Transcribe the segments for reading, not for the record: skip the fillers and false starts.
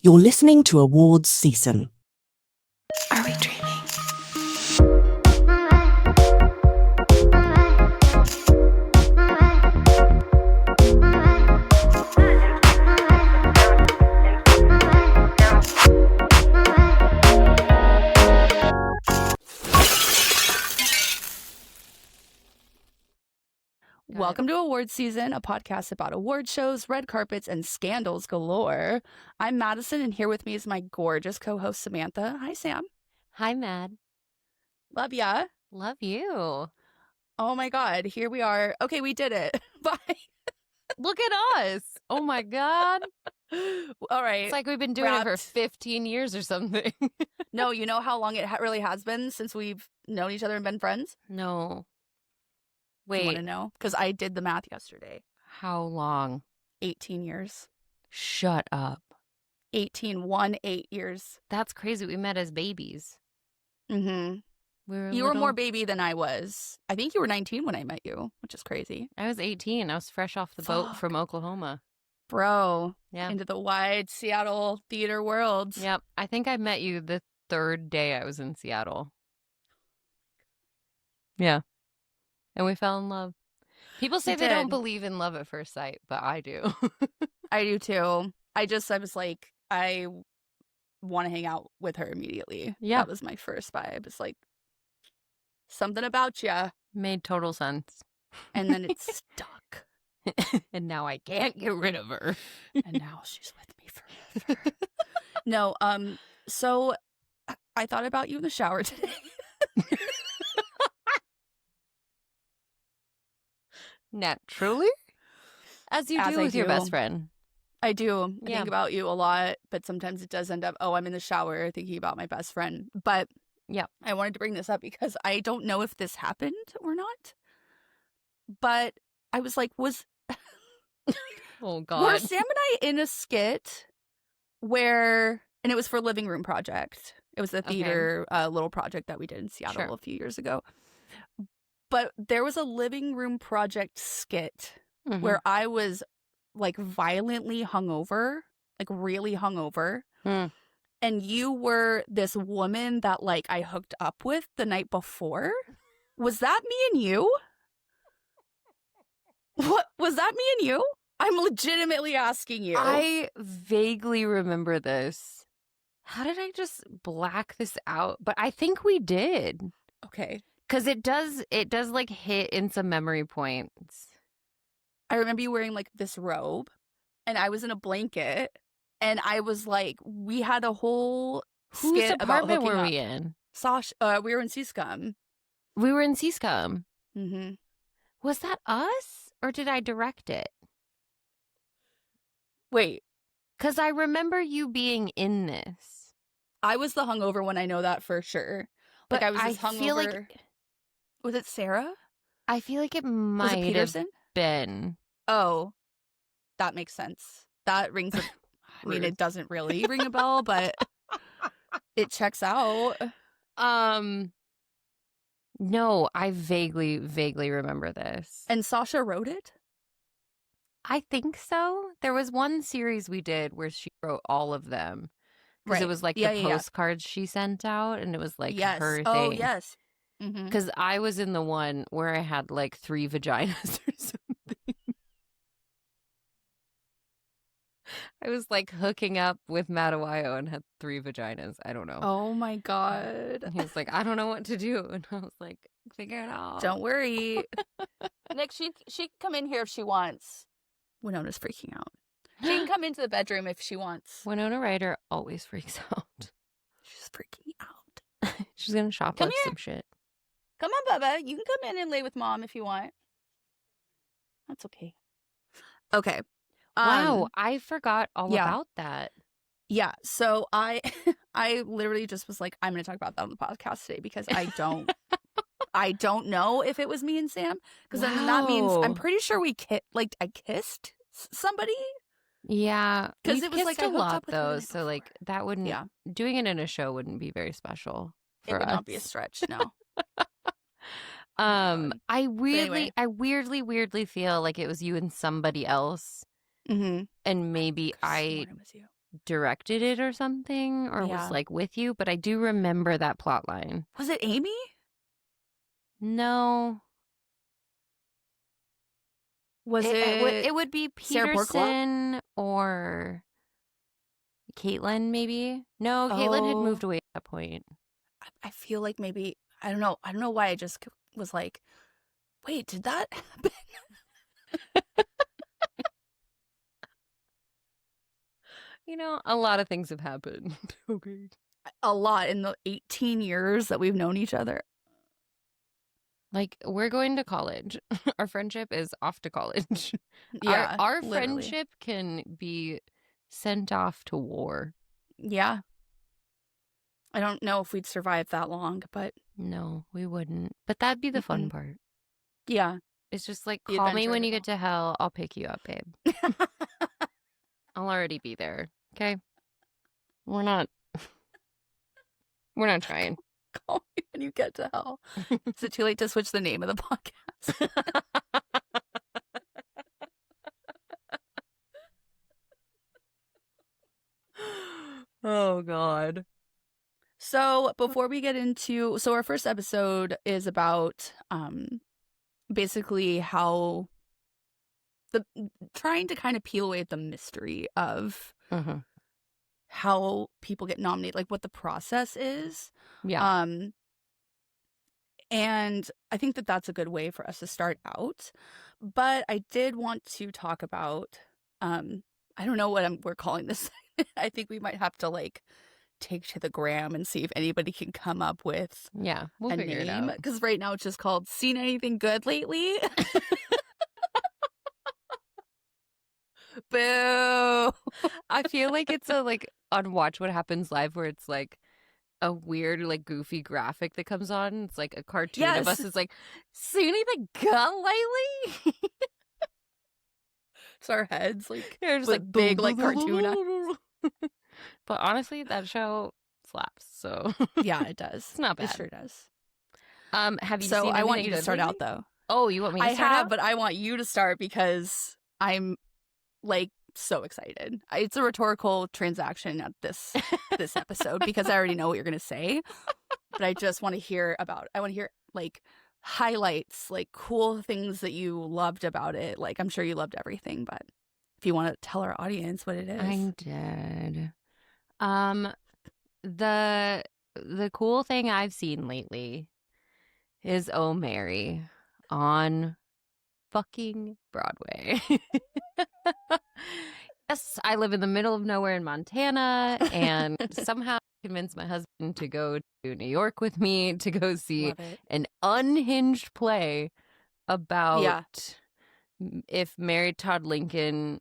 You're listening to Awards Season. Are we dreaming? Welcome to Awards Season, a podcast about award shows, red carpets, and scandals galore. I'm Madison, and here with me is my gorgeous co-host, Samantha. Hi, Sam. Hi, Mad. Love ya. Love you. Oh my God, here we are. Okay, we did it. Bye. Look at us. Oh my God. All right. It's like we've been doing it for Wrapped. 15 years or something. No, you know how long it really has been since we've known each other and been friends? No. Do you want Wait, to know? Because I did the math yesterday. how long? 18 years. Shut up. 8 years. That's crazy. We met as babies. Mm-hmm. We were You were little- more baby than I was. I think you were 19 when I met you, which is crazy. I was 18. I was fresh off the boat Fuck. from Oklahoma. Bro, Yeah. into the wide Seattle theater world. Yep. I think I met you the third day I was in Seattle. Yeah. And we fell in love. People say We they don't did. believe in love at first sight, but I do. I do too. I was like, I want to hang out with her immediately. Yeah. That was my first vibe. It's like, something about you. Made total sense. And then it stuck. And now I can't get rid of her. And now she's with me forever. No, so I thought about you in the shower today. Naturally? As you As do I with your best do. friend. I do. I Yeah. think about you a lot, but sometimes it does end up, oh, I'm in the shower thinking about my best friend. But Yeah. I wanted to bring this up because I don't know if this happened or not. But I was like, Oh, were God. Sam and I in a skit where, and it was for Living Room Project. It was a Okay. theater little project that we did in Seattle Sure. a few years ago. But there was a Living Room Project skit Mhm. where I was like violently hungover, like really hungover. Hmm. And you were this woman that like I hooked up with the night before. Was that me and you? What was that me and you? I'm legitimately asking you. I vaguely remember this. How did I just black this out? But I think we did. Okay. Because it does like hit in some memory points. I remember you wearing like this robe and I was in a blanket and I was like, we had a whole Whose skit about apartment hooking were up. we in? Sasha, we were in C-Scum. We were in C-Scum. Mm-hmm. Was that us? Or did I direct it? Wait, Because I remember you being in this. I was the hungover one. I know that for sure. Like But I was this hungover. feel like Was it Sarah? it Was might it have Peterson? been. Oh, that makes sense. That rings a I mean, Rude. it doesn't really ring a bell, but it checks out. No, I vaguely remember this. And Sasha wrote it? I think so. There was one series we did where she wrote all of them. Because it Right. was like Yeah, the yeah, yeah. postcards she sent out, and it was like Yes. her Oh, thing. yes. Mm-hmm. Because I was in the one where I had like 3 vaginas or something. I was like hooking up with Matawayo and had 3 vaginas. I don't know. Oh my God. And he was like, I don't know what to do. And I was like, figure it out. Don't worry. Nick, she can come in here if she wants. Winona's freaking out. She can come into the bedroom if she wants. Winona Ryder always freaks out. She's freaking out. She's going to shoplift Come here. some shit. Come on, Bubba. You can come in and lay with Mom if you want. That's okay. Okay. Wow, I forgot all yeah. about that. Yeah. So I literally just was like, I'm going to talk about that on the podcast today because I don't know if it was me and Sam because then that means Wow. I'm pretty sure I kissed somebody. Yeah, 'Cause we've it was like kissed I a hooked lot up with her the though, night so like before. that wouldn't. Yeah. Doing it in a show wouldn't be very special It for would us. not be a stretch. No. I anyway. weirdly feel like it was you and somebody else, Mm-hmm. and maybe I It was you. directed it or something, or Yeah. was like with you, but I do remember that plot line. Was it Amy? No. Was It would be Sarah Portclaw? Peterson or Caitlin, maybe. No, Caitlin had moved away at that point. I feel like maybe, I don't know. I don't know why I just was like, wait, did that happen? You know, a lot of things have happened. Okay. A lot in the 18 years that we've known each other. Like, we're going to college. Our friendship is off to college. Yeah, Our literally. friendship can be sent off to war. Yeah. I don't know if we'd survive that long, but No, we wouldn't. But that'd be the fun part. yeah. It's just like, The call me adventure when of you it get to hell. I'll pick you up, babe. I'll already be there. Okay? We're not trying. Call me when you get to hell. Is it too late to switch the name of the podcast? Oh, God. So before we get into, our first episode is about basically how trying to kind of peel away the mystery of how people get nominated, like what the process is. Yeah. And I think that that's a good way for us to start out. But I did want to talk about, I don't know what we're calling this. I think we might have to like take to the gram and see if anybody can come up with We'll a figure it name. out. Because right now it's just called Seen Anything Good Lately? Boo. I feel like it's a like on Watch What Happens Live where it's like a weird like goofy graphic that comes on. It's like a cartoon of us. Yes. It's like, see anything good lately? So our heads like They're just with like big like cartoon eyes. But honestly, that show slaps. So Yeah, it does. It's not It bad. sure does. Have you So seen I want anything you to good start lately? out though. Oh, you want me to I start have, out? but I want you to start because I'm like so excited. It's a rhetorical transaction at this episode because I already know what you're gonna say, but I just want to hear about. I want to hear like highlights, like cool things that you loved about it. Like I'm sure you loved everything, but if you want to tell our audience what it is, I did. The cool thing I've seen lately is Oh Mary on fucking Broadway. Yes, I live in the middle of nowhere in Montana, and somehow convinced my husband to go to New York with me to go see love it. an unhinged play about if Mary Todd Lincoln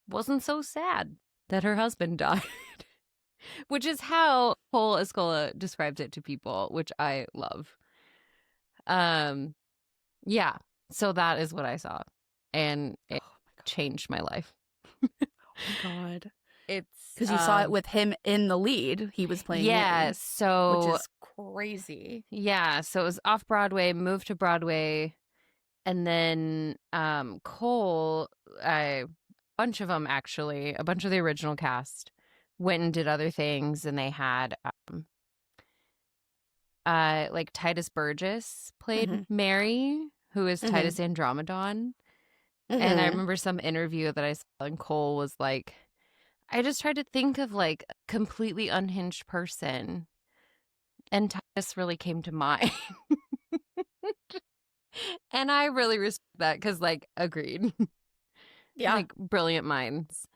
wasn't so sad that her husband died. Which is how Cole Escola describes it to people, which I love. Yeah, so that is what I saw, and it changed my life. Oh my god! It's because you saw it with him in the lead. He was playing. Yeah, Mary, so which is crazy. Yeah, so it was off Broadway, moved to Broadway, and then Cole, a bunch of them actually, a bunch of the original cast went and did other things, and they had like Titus Burgess played Mary, who is Titus Andromedon. And I remember some interview that I saw, and Cole was like, I just tried to think of like a completely unhinged person, and Titus really came to mind. And I really respect that because, like, agreed. Yeah. Like, brilliant minds.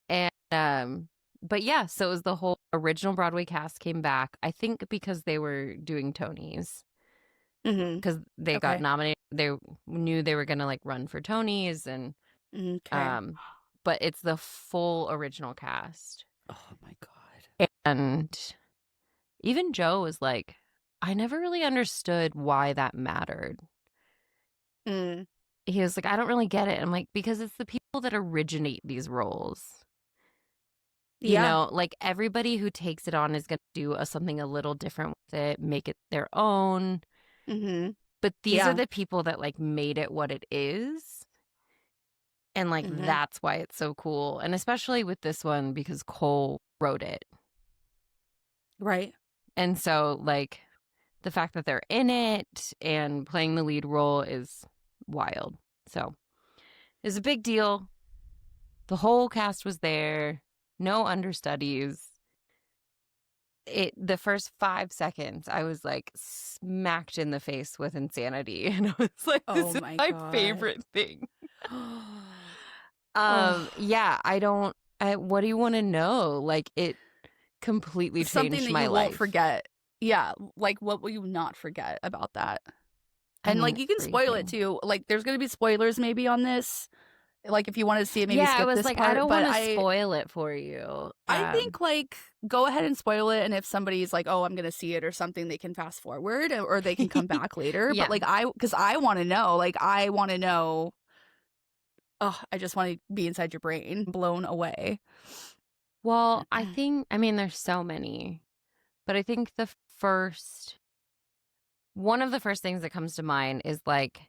And, but yeah, so it was the whole original Broadway cast came back, I think because they were doing Tonys. Because they got nominated. They knew they were going to, like, run for Tonys. And, but it's the full original cast. Oh, my God. And even Joe was like, I never really understood why that mattered. He was like, I don't really get it. I'm like, because it's the people that originate these roles. You know, like everybody who takes it on is going to do something a little different with it, make it their own. But these are the people that like made it what it is. And like that's why it's so cool. And especially with this one because Cole wrote it. Right. And so like the fact that they're in it and playing the lead role is wild. So it's a big deal. The whole cast was there. No understudies. The first 5 seconds, I was like smacked in the face with insanity. And I was like, this is my favorite thing. Yeah, what do you want to know? Like it completely changed something that my you life. won't forget. Yeah, like what will you not forget about that? And like you can spoil it too. Like there's gonna be spoilers maybe on this. Like if you want to see it, maybe skip I was this like, part. I don't want to I spoil it for you. I think like go ahead and spoil it, and if somebody's like, oh, I'm gonna see it or something, they can fast forward or they can come back later. Yeah. But like because I want to know. Like I want to know. Oh, I just want to be inside your brain, blown away. Well, I mean, there's so many, but I think one of the first things that comes to mind is like,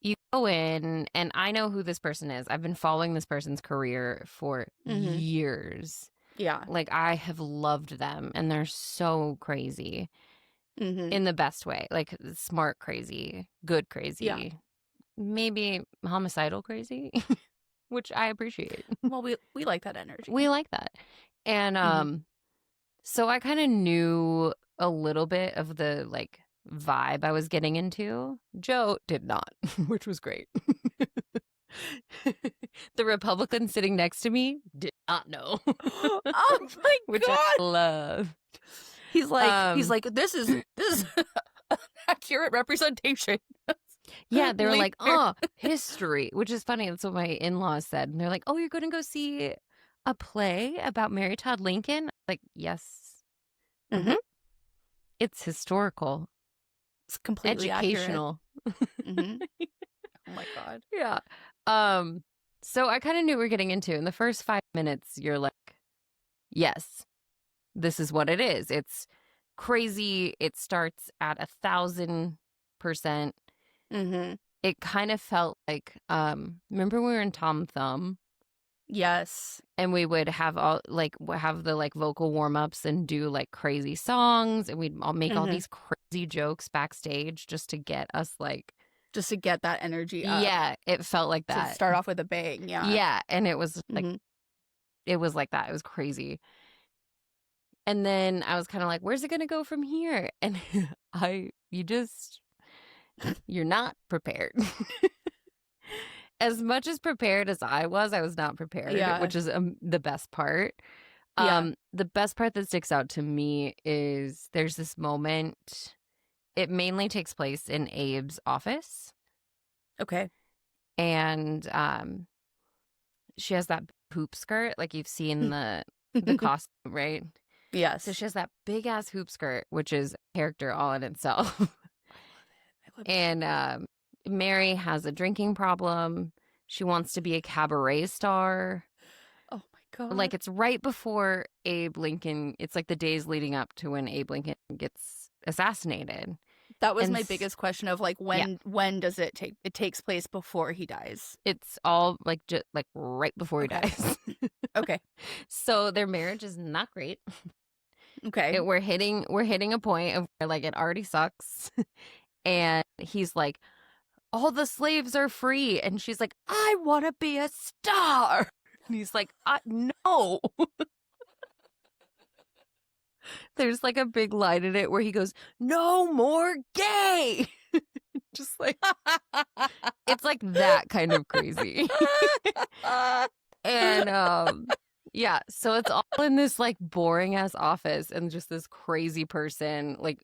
you go in and I know who this person is. I've been following this person's career for years. Yeah. Like I have loved them and they're so crazy in the best way, like smart crazy, good crazy. Yeah. Maybe homicidal crazy, which I appreciate. Well, we like that energy. We like that. And so I kind of knew a little bit of the like vibe I was getting into. Joe did not, which was great. The Republican sitting next to me did not know. Oh my which God. I love. He's like this is an accurate representation. Yeah, they were like, oh, history, which is funny. That's what my in-laws said. And they're like, oh, you're going to go see a play about Mary Todd Lincoln? Like, yes. It's historical. It's completely educational. Oh my God. Yeah. So I kind of knew what we were getting into. In the first 5 minutes, you're like, yes, this is what it is. It's crazy. It starts at 1,000%. It kind of felt like, remember when we were in Tom Thumb? Yes. And we would have have the like vocal warm-ups and do like crazy songs, and we'd all make all these crazy jokes backstage just to get us like, just to get that energy up. Yeah, it felt like that. To start off with a bang. Yeah. Yeah, and it was like it was like that. It was crazy. And then I was kind of like, where's it gonna go from here? And you're not prepared. As much as prepared as I was not prepared, which is the best part. The best part that sticks out to me is there's this moment. It mainly takes place in Abe's office. Okay. And she has that hoop skirt, like you've seen the costume, right? Yes. So she has that big ass hoop skirt, which is a character all in itself. I love it. And Mary has a drinking problem. She wants to be a cabaret star. Oh my God. Like it's right before Abe Lincoln. It's like the days leading up to when Abe Lincoln gets assassinated. That was my biggest question of like when does it take? It takes place before he dies. It's all like just like right before he dies. Okay. So their marriage is not great. Okay. We're hitting a point of where like it already sucks. And he's like, all the slaves are free. And she's like, I want to be a star. And he's like, no. There's like a big line in it where he goes, no more gay. Just like, it's like that kind of crazy. And yeah, so it's all in this like boring ass office and just this crazy person like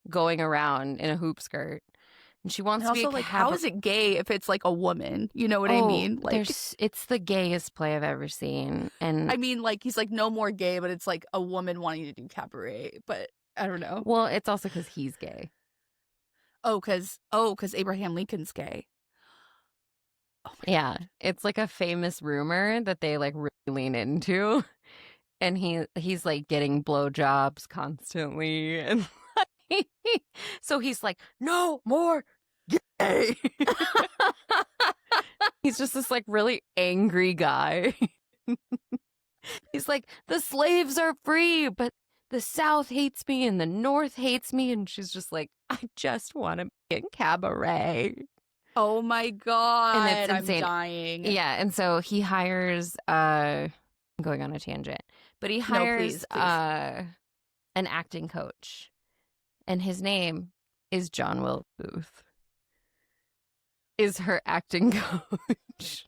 going around in a hoop skirt. And she wants to be also like, how is it gay if it's like a woman? You know what I mean? Like, it's the gayest play I've ever seen. And I mean, like, he's like, no more gay, but it's like a woman wanting to do cabaret. But I don't know. Well, it's also because he's gay. Because Abraham Lincoln's gay. Oh yeah, it's like a famous rumor that they like really lean into, and he's like getting blowjobs constantly, and so he's like, no more gay. He's just this like really angry guy. He's like, the slaves are free, but the South hates me and the North hates me. And she's just like, I just want to be in cabaret. Oh my God. And it's I'm insane. dying. Yeah. And so he hires, I'm going on a tangent, but he hires please. an acting coach. And his name is John Wilkes Booth. Is her acting coach.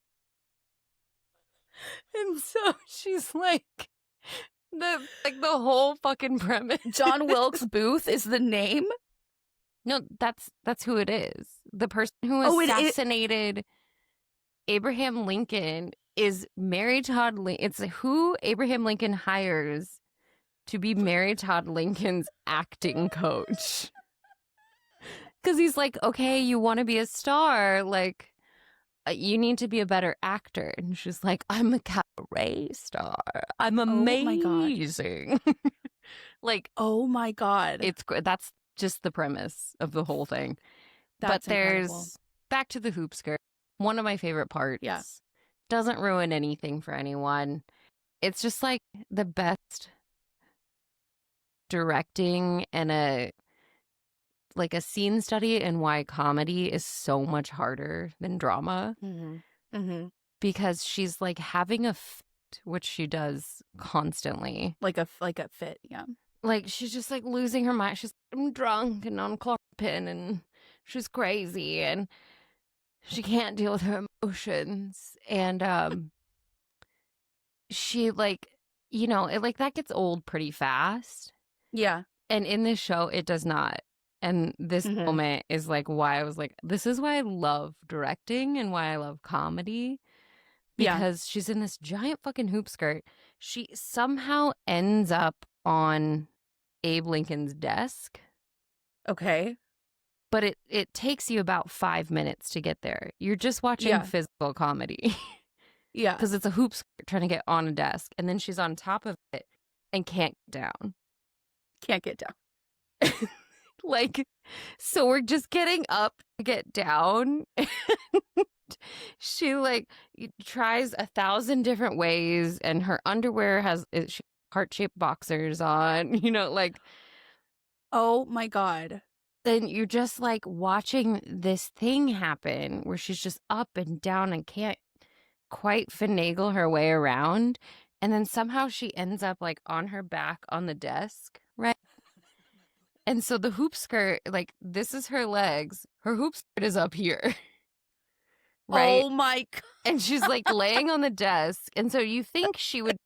And so she's like the whole fucking premise. John Wilkes Booth is the name? No, that's who it is. The person who assassinated Abraham Lincoln is Mary Todd Lincoln. It's who Abraham Lincoln hires to be Mary Todd Lincoln's acting coach. Because he's like, okay, you want to be a star, like, you need to be a better actor. And she's like, I'm a cabaret star. I'm amazing. Oh my God. Like, oh my God. That's just the premise of the whole thing. That's but there's incredible. back to the hoop skirt. One of my favorite parts. Yeah. Doesn't ruin anything for anyone. It's just like the best directing and a scene study in why comedy is so much harder than drama. Mm-hmm. Mm-hmm. Because she's like having a fit, which she does constantly. Like a fit, yeah. Like she's just like losing her mind. She's I'm drunk and on chloroquine and she's crazy and she can't deal with her emotions. And she like, you know, it like that gets old pretty fast. Yeah. And in this show, it does not. And this moment is like why I was like, this is why I love directing and why I love comedy. Because she's in this giant fucking hoop skirt. She somehow ends up on Abe Lincoln's desk. Okay. But it takes you about 5 minutes to get there. You're just watching physical comedy. Yeah. Because it's a hoop skirt trying to get on a desk. And then she's on top of it and can't get down. Can't get down. Like, so we're just getting up to get down. And she like tries 1,000 different ways, and her underwear has heart-shaped boxers on, you know, like. Oh my God. Then you're just like watching this thing happen where she's just up and down and can't quite finagle her way around. And then somehow she ends up like on her back on the desk, right? And so the hoop skirt, like, this is her legs. Her hoop skirt is up here. Right? Oh my God. And she's like laying on the desk. And so you think she would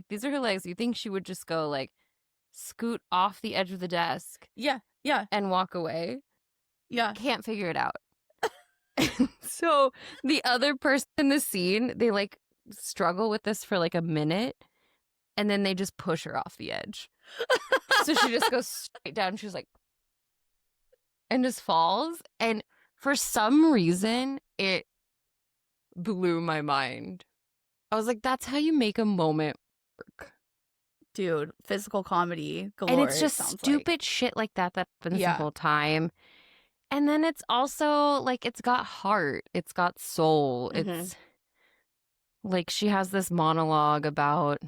these are her legs. You think she would just go like scoot off the edge of the desk. Yeah. Yeah. And walk away. Yeah. Can't figure it out. So the other person in the scene, they like struggle with this for like a minute. And then they just push her off the edge. So she just goes straight down. She's like, and just falls. And for some reason, it blew my mind. I was like, that's how you make a moment work. Dude, physical comedy galore. And it's just stupid shit like that happens the whole time. And then it's also like, it's got heart. It's got soul. It's like she has this monologue about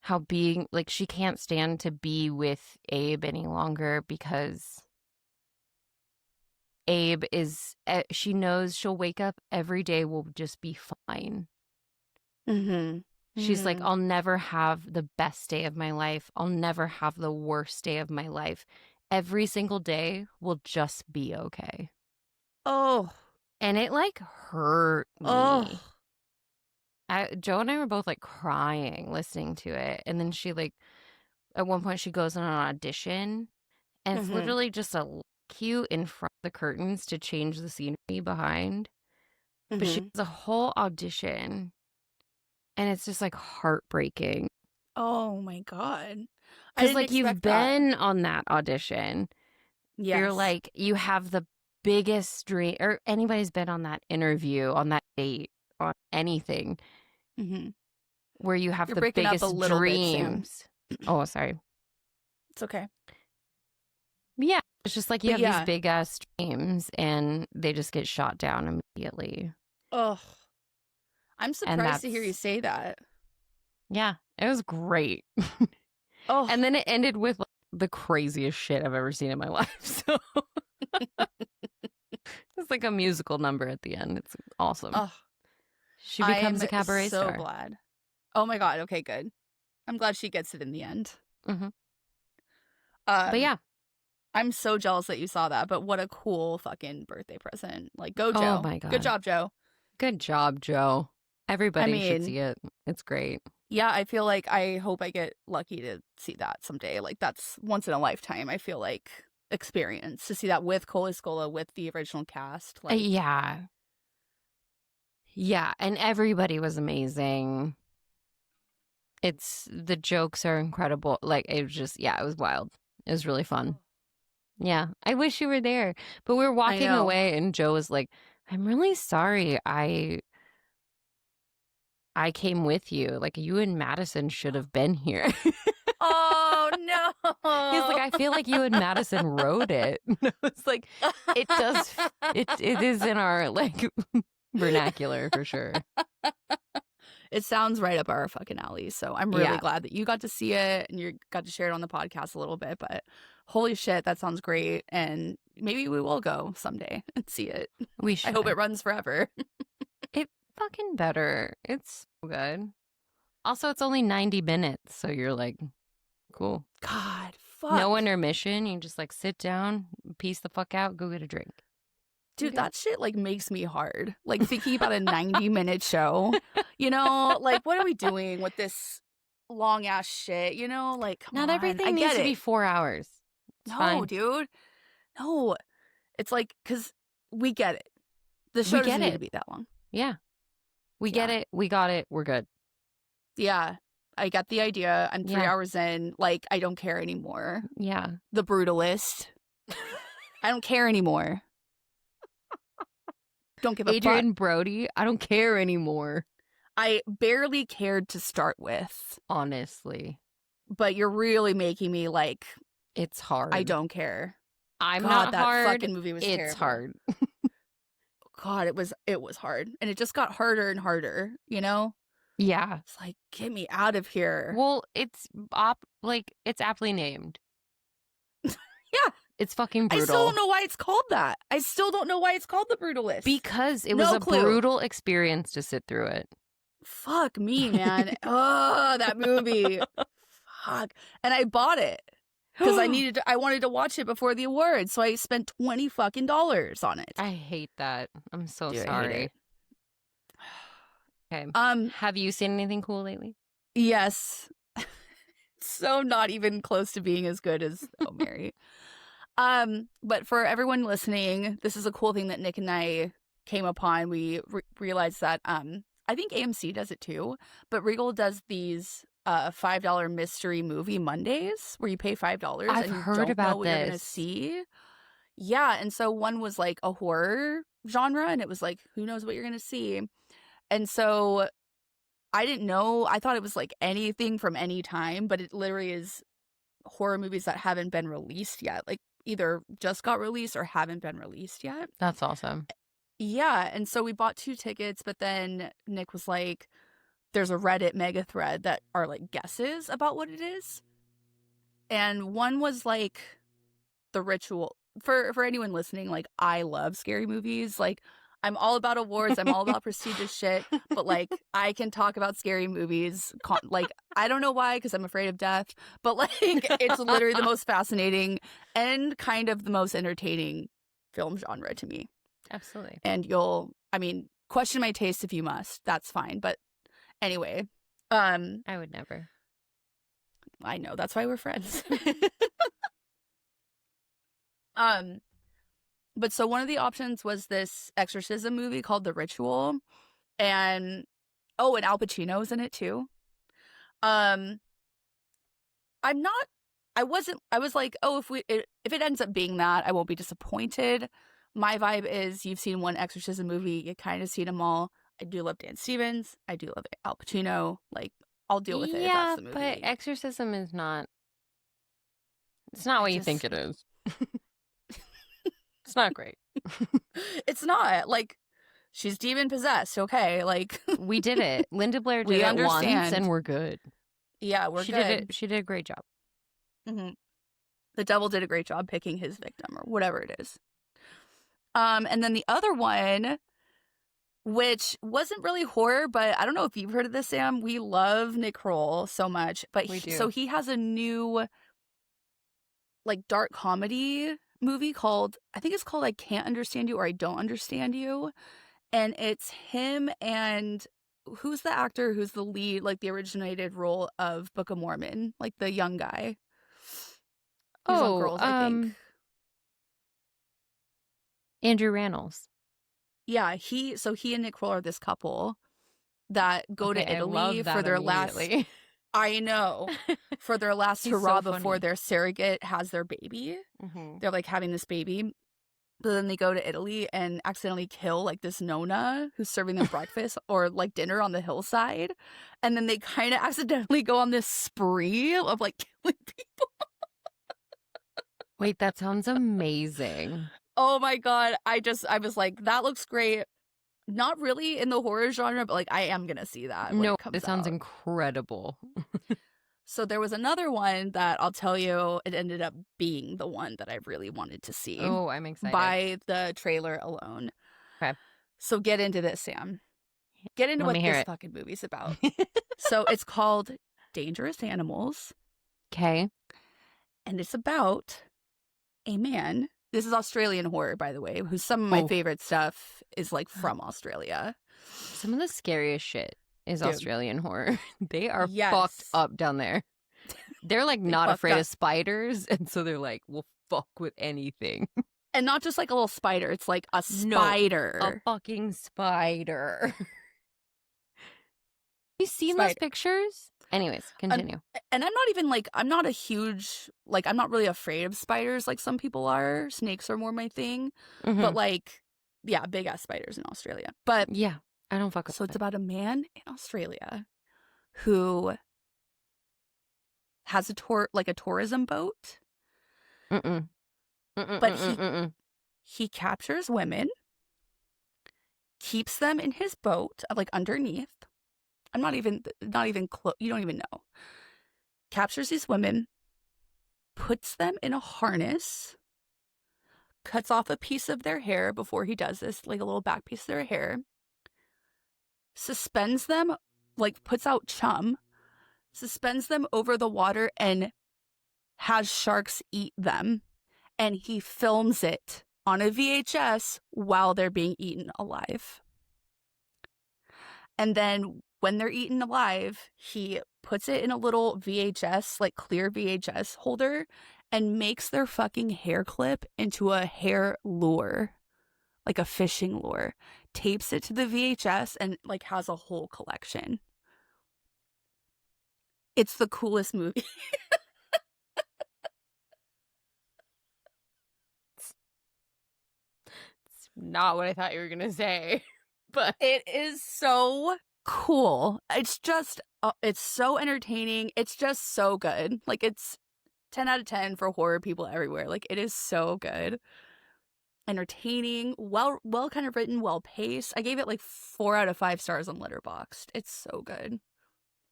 how being like she can't stand to be with Abe any longer because Abe is, she knows she'll wake up every day will just be fine. She's like, I'll never have the best day of my life. I'll never have the worst day of my life. Every single day will just be okay. Oh. And it like hurt me. Oh. Joe and I were both like crying listening to it. And then she like, at one point she goes on an audition and it's literally just a cue in front of the curtains to change the scenery behind. But she has a whole audition and it's just like heartbreaking. Oh my God. Because like you've been on that audition. Yes. You're like, you have the biggest dream, or anybody's been on that interview, on that date, on anything, where you have the biggest dreams. Oh, sorry. It's okay. Yeah. It's just like you have these big ass dreams and they just get shot down immediately. Oh, I'm And surprised to hear you say that. Yeah, it was great. Oh, And then it ended with like, the craziest shit I've ever seen in my life. So it's like a musical number at the end. It's awesome. oh, She becomes I'm a cabaret so star. glad. Oh my God. Okay, good. I'm glad she gets it in the end. Mm-hmm. But yeah. I'm so jealous that you saw that, but what a cool fucking birthday present. Like, go, Joe. Oh my God. Good job, Joe. Good job, Joe. Everybody should see it. It's great. Yeah, I feel like I hope I get lucky to see that someday. Like, that's once in a lifetime, I feel like, experience to see that with Cole Escola, with the original cast. Like, Yeah. Yeah, and everybody was amazing. The jokes are incredible. Like, it was just, yeah, it was wild. It was really fun. Yeah, I wish you were there. But we were walking away and Joe was like, I'm really sorry I came with you. Like, you and Madison should have been here. Oh, no. He's like, I feel like you and Madison wrote it. It's like, it does, it is in our, like, vernacular for sure. It sounds right up our fucking alley. So I'm really glad that you got to see it and you got to share it on the podcast a little bit. But holy shit, that sounds great. And maybe we will go someday and see it. We should. I hope it runs forever. It fucking better. It's so good. Also, it's only 90 minutes. So you're like, cool. God, fuck. No intermission. You just like sit down, piece the fuck out, go get a drink. Dude, that shit like makes me hard. Like thinking about a 90-minute show, you know, like what are we doing with this long ass shit? You know, like come not on. everything needs to be 4 hours. It's fine. Dude, no. It's like because we get it. The show doesn't need to be that long. Yeah, we get it. We got it. We're good. Yeah, I got the idea. I'm 3 hours in. Like I don't care anymore. Yeah, The Brutalist. I don't care anymore. Don't give a Adrian fuck. Brody, I don't care anymore. I barely cared to start with. Honestly. But you're really making me like... It's hard. I don't care. I'm God, not that hard. fucking movie was terrible. It's hard. God, it was hard. And it just got harder and harder, you know? Yeah. It's like, get me out of here. Well, it's aptly named. Yeah. It's fucking brutal. I still don't know why it's called that. I still don't know why it's called The Brutalist. Because it was a brutal experience to sit through it. Fuck me, man. Oh, that movie. Fuck. And I bought it because I wanted to watch it before the awards. So I spent $20 fucking on it. I hate that. I'm so Dude, sorry. Okay. Have you seen anything cool lately? Yes. So not even close to being as good as Oh Mary. But for everyone listening, this is a cool thing that Nick and I came upon. We realized that I think AMC does it too, but Regal does these $5 mystery movie Mondays where you pay $5 I've and you heard don't about know what you're gonna this. see. Yeah, and so one was like a horror genre, and it was like, who knows what you're gonna see. And so I didn't know. I thought it was like anything from any time, but it literally is horror movies that haven't been released yet. Like either just got released or haven't been released yet. That's awesome. Yeah. And so we bought 2 tickets, but then Nick was like, there's a Reddit mega thread that are like guesses about what it is. And one was like The Ritual. For anyone listening, like I love scary movies. Like I'm all about awards. I'm all about prestigious shit. But like I can talk about scary movies. Like I don't know why, because I'm afraid of death. But like it's literally the most fascinating and kind of the most entertaining film genre to me. Absolutely. And question my taste if you must. That's fine. But anyway, I would never. I know, that's why we're friends. But so one of the options was this exorcism movie called The Ritual, and Al Pacino's in it too. I was like, if it ends up being that, I won't be disappointed. My vibe is you've seen one exorcism movie, you kind of seen them all. I do love Dan Stevens. I do love Al Pacino. Like, I'll deal with it if that's the movie. But exorcism is not... It's not what you think it is. It's not great. It's not. Like, She's demon possessed. Okay, like We did it. Linda Blair did We it once, understand. and we're good. yeah, we're she good. did it. She did a great job. hmm The devil did a great job picking his victim or whatever it is. And then the other one, which wasn't really horror, but I don't know if you've heard of this, Sam. We love Nick Kroll so much, but We do. so he has a new like dark comedy movie called, I think it's called I Can't Understand You or I Don't Understand You, and it's him and who's the actor who's the lead, like the originated role of Book of Mormon, like the young guy. He's on Girls, I think. Andrew Rannells. Yeah, he and Nick Kroll are this couple that go to Italy for their last. I know, for their last He's hurrah so before funny. their surrogate has their baby. They're like having this baby, but then they go to Italy and accidentally kill like this nonna who's serving them breakfast or like dinner on the hillside, and then they kind of accidentally go on this spree of like killing people. Wait, that sounds amazing. Oh my god, I was like, that looks great. Not really in the horror genre, but like I am gonna see that. When it comes it sounds out. incredible. So there was another one that I'll tell you, it ended up being the one that I really wanted to see. Oh, I'm excited. By the trailer alone. Okay. So get into this, Sam. Get into Let me what hear this it. fucking movie's about. So it's called Dangerous Animals. Okay. And it's about a man. This is Australian horror, by the way, who's some of my favorite stuff is like from Australia. Some of the scariest shit is Dude. Australian horror. They are Yes. fucked up down there. They're like not fucked afraid up. of spiders, and so they're like, we'll fuck with anything. And not just like a little spider, it's like a spider. A fucking spider. You seen those pictures? Anyways, continue. And I'm not even like, I'm not a huge, like, I'm not really afraid of spiders like some people are. Snakes are more my thing. But like, yeah, big ass spiders in Australia. But yeah, I don't fuck with so it's them. about a man in Australia who has a tourism boat. But he captures women, keeps them in his boat, like underneath. I'm not even close. You don't even know. Captures these women, puts them in a harness, cuts off a piece of their hair before he does this, like a little back piece of their hair, suspends them, like puts out chum, suspends them over the water and has sharks eat them. And he films it on a VHS while they're being eaten alive. And then when they're eaten alive, he puts it in a little VHS, like clear VHS holder, and makes their fucking hair clip into a hair lure, like a fishing lure. Tapes it to the VHS and like has a whole collection. It's the coolest movie. It's not what I thought you were gonna say, but it is so cool. It's just, it's so entertaining. It's just so good. Like, it's 10 out of 10 for horror people everywhere. Like, it is so good. Entertaining, well kind of written, well paced. I gave it like 4 out of 5 stars on Letterboxd. It's so good.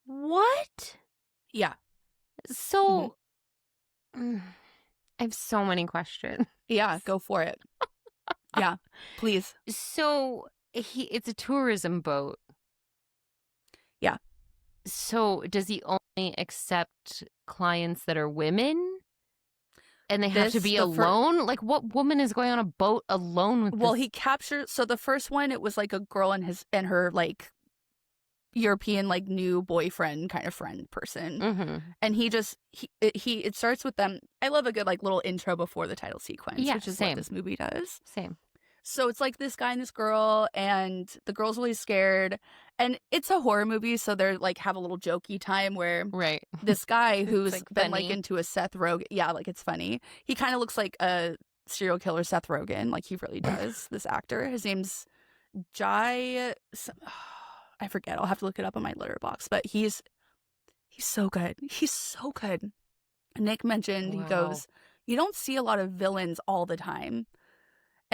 what? Yeah. So, I have so many questions. Yeah, go for it. Yeah, please. So it's a tourism boat. Yeah. So does he only accept clients that are women? And they have to be alone? Like, what woman is going on a boat alone with Well, this? he captured, so the first one, it was like a girl and her like European like new boyfriend kind of friend person. And it starts with them. I love a good like little intro before the title sequence, which is what this movie does. Same. So it's like this guy and this girl, and the girl's really scared, and it's a horror movie, so they're like have a little jokey time where this guy who's like been funny. like into a Seth Rogen, yeah, like it's funny. He kind of looks like a serial killer Seth Rogen, like he really does. This actor, his name's Jai. I forget. I'll have to look it up on my Letterboxd, but he's so good. He's so good. Nick mentioned, he goes, you don't see a lot of villains all the time.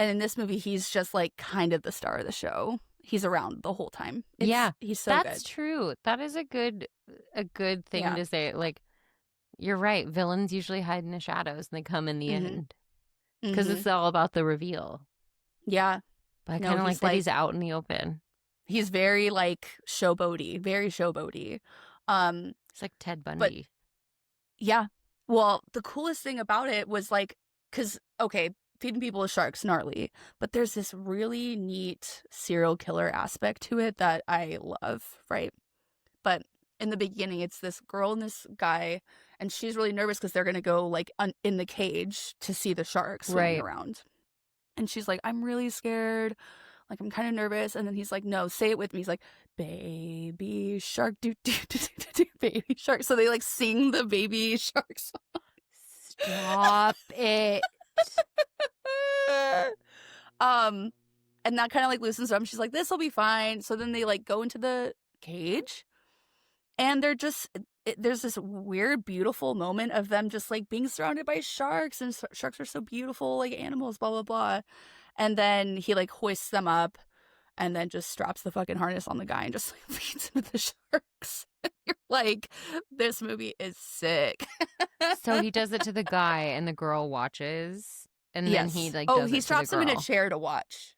And in this movie, he's just like kind of the star of the show. He's around the whole time. He's so good. That's true. That is a good thing to say. Like, you're right. Villains usually hide in the shadows and they come in the end because it's all about the reveal. Yeah. But I kind of like that he's out in the open. He's very like showboaty, very showboaty. It's like Ted Bundy. But, yeah. Well, the coolest thing about it was like, because, okay, feeding people with sharks, gnarly, but there's this really neat serial killer aspect to it that I love, right? But in the beginning, it's this girl and this guy, and she's really nervous because they're going to go like in the cage to see the sharks swimming around. And she's like, I'm really scared. Like, I'm kind of nervous. And then he's like, no, say it with me. He's like, baby shark, do, do, do, do, do, baby shark. So they like sing the baby shark song. Stop it. And that kind of like loosens them. She's like, this will be fine. So then they like go into the cage, and they're just there's this weird, beautiful moment of them just like being surrounded by sharks, and sharks are so beautiful, like animals, blah blah blah. And then he like hoists them up, and then just straps the fucking harness on the guy and just like feeds him to the sharks. You're like, this movie is sick. So he does it to the guy, and the girl watches, and then he like he straps him in a chair to watch.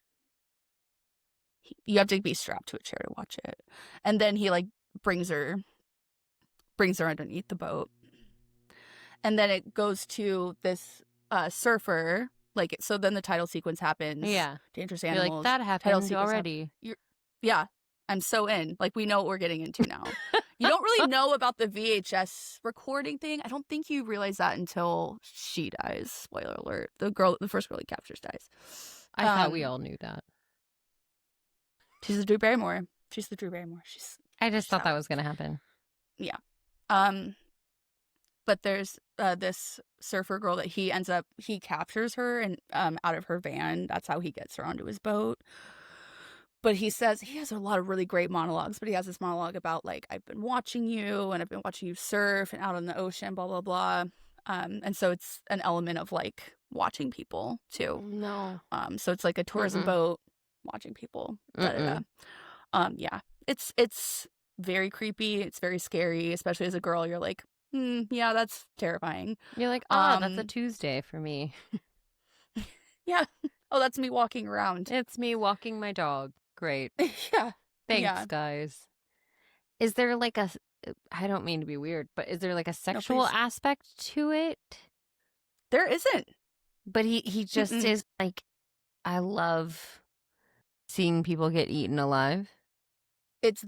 You have to be strapped to a chair to watch it, and then he like brings her underneath the boat, and then it goes to this surfer. Like, so then the title sequence happens. Yeah, dangerous animals. You're like, that happened already. Yeah, I'm so in. Like, we know what we're getting into now. You don't really know about the VHS recording thing. I don't think you realize that until she dies. Spoiler alert. The first girl he captures dies. I thought we all knew that. She's the Drew Barrymore. I just thought that was going to happen. Yeah. But there's this surfer girl that he captures her and out of her van. That's how he gets her onto his boat. But he says he has a lot of really great monologues, but he has this monologue about like, I've been watching you and I've been watching you surf and out on the ocean, blah, blah, blah. And so it's an element of like watching people too. No. So it's like a tourism boat watching people. Yeah, it's very creepy. It's very scary, especially as a girl. You're like, yeah, that's terrifying. You're like, that's a Tuesday for me. Yeah. Oh, that's me walking around. It's me walking my dog. Great. Yeah. Thanks, guys. Is there like I don't mean to be weird, but is there like a sexual aspect to it? There isn't. But he just is like, I love seeing people get eaten alive. It's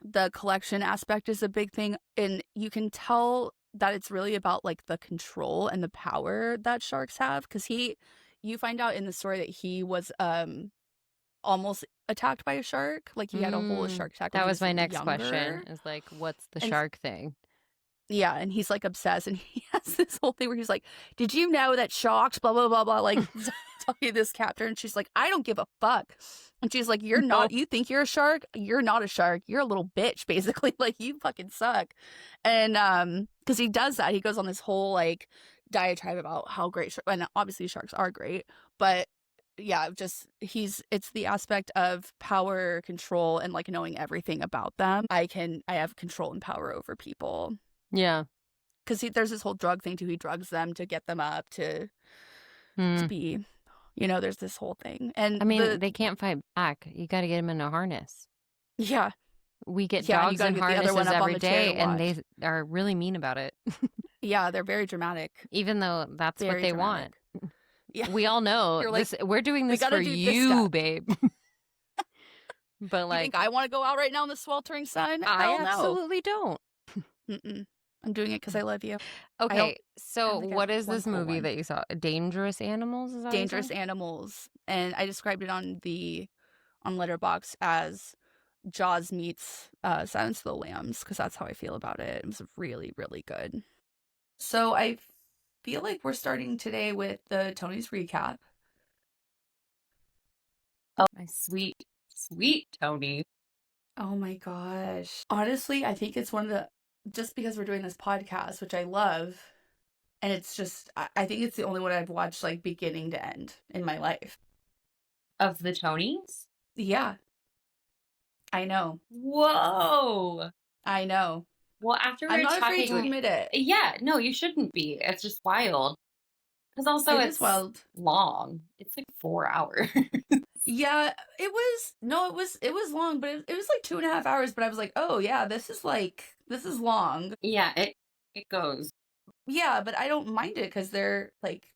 the collection aspect is a big thing, and you can tell that it's really about like the control and the power that sharks have, because you find out in the story that he was almost attacked by a shark. Like, he had a whole shark attack. That was my next question, is like, what's the shark thing? Yeah, and he's like obsessed, and he has this whole thing where he's like, did you know that sharks blah blah blah blah, like talking to this captain, and she's like, I don't give a fuck. And she's like, you're not, you think you're a shark? You're not a shark. You're a little bitch, basically. Like, you fucking suck. And because he does that, he goes on this whole like diatribe about how great and obviously sharks are great, but yeah, it's the aspect of power, control, and like knowing everything about them. I have control and power over people. Yeah, because there's this whole drug thing too. He drugs them to get them up to be, there's this whole thing. And I mean, they can't fight back. You got to get them in a harness. Yeah. We get dogs in harnesses every day, and they are really mean about it. Yeah, they're very dramatic. Even though that's what they want. Yeah. We all know like, we're doing this for you, babe. But like, you think I want to go out right now in the sweltering sun? I absolutely don't. I'm doing it because I love you. Okay, so what is this movie that you saw? Dangerous Animals? Is that Dangerous Animals, and I described it on Letterboxd as Jaws meets Silence of the Lambs, because that's how I feel about it. It was really, really good. So I feel like we're starting today with the Tony's recap. Oh, my sweet, sweet Tony. Oh my gosh. Honestly, I think it's one of the, just because we're doing this podcast, which I love, And it's just, I think it's the only one I've watched like beginning to end in my life. Of the Tonys? Yeah. I know. Whoa. I know. Well, after I'm we're not afraid to talking, admit it. yeah, no, you shouldn't be. It's just wild. Because also It is it's wild. long. It's like 4 hours. Yeah, it was long, but it was like 2.5 hours. But I was like, oh yeah, this is long. Yeah, it goes. Yeah, but I don't mind it because they're like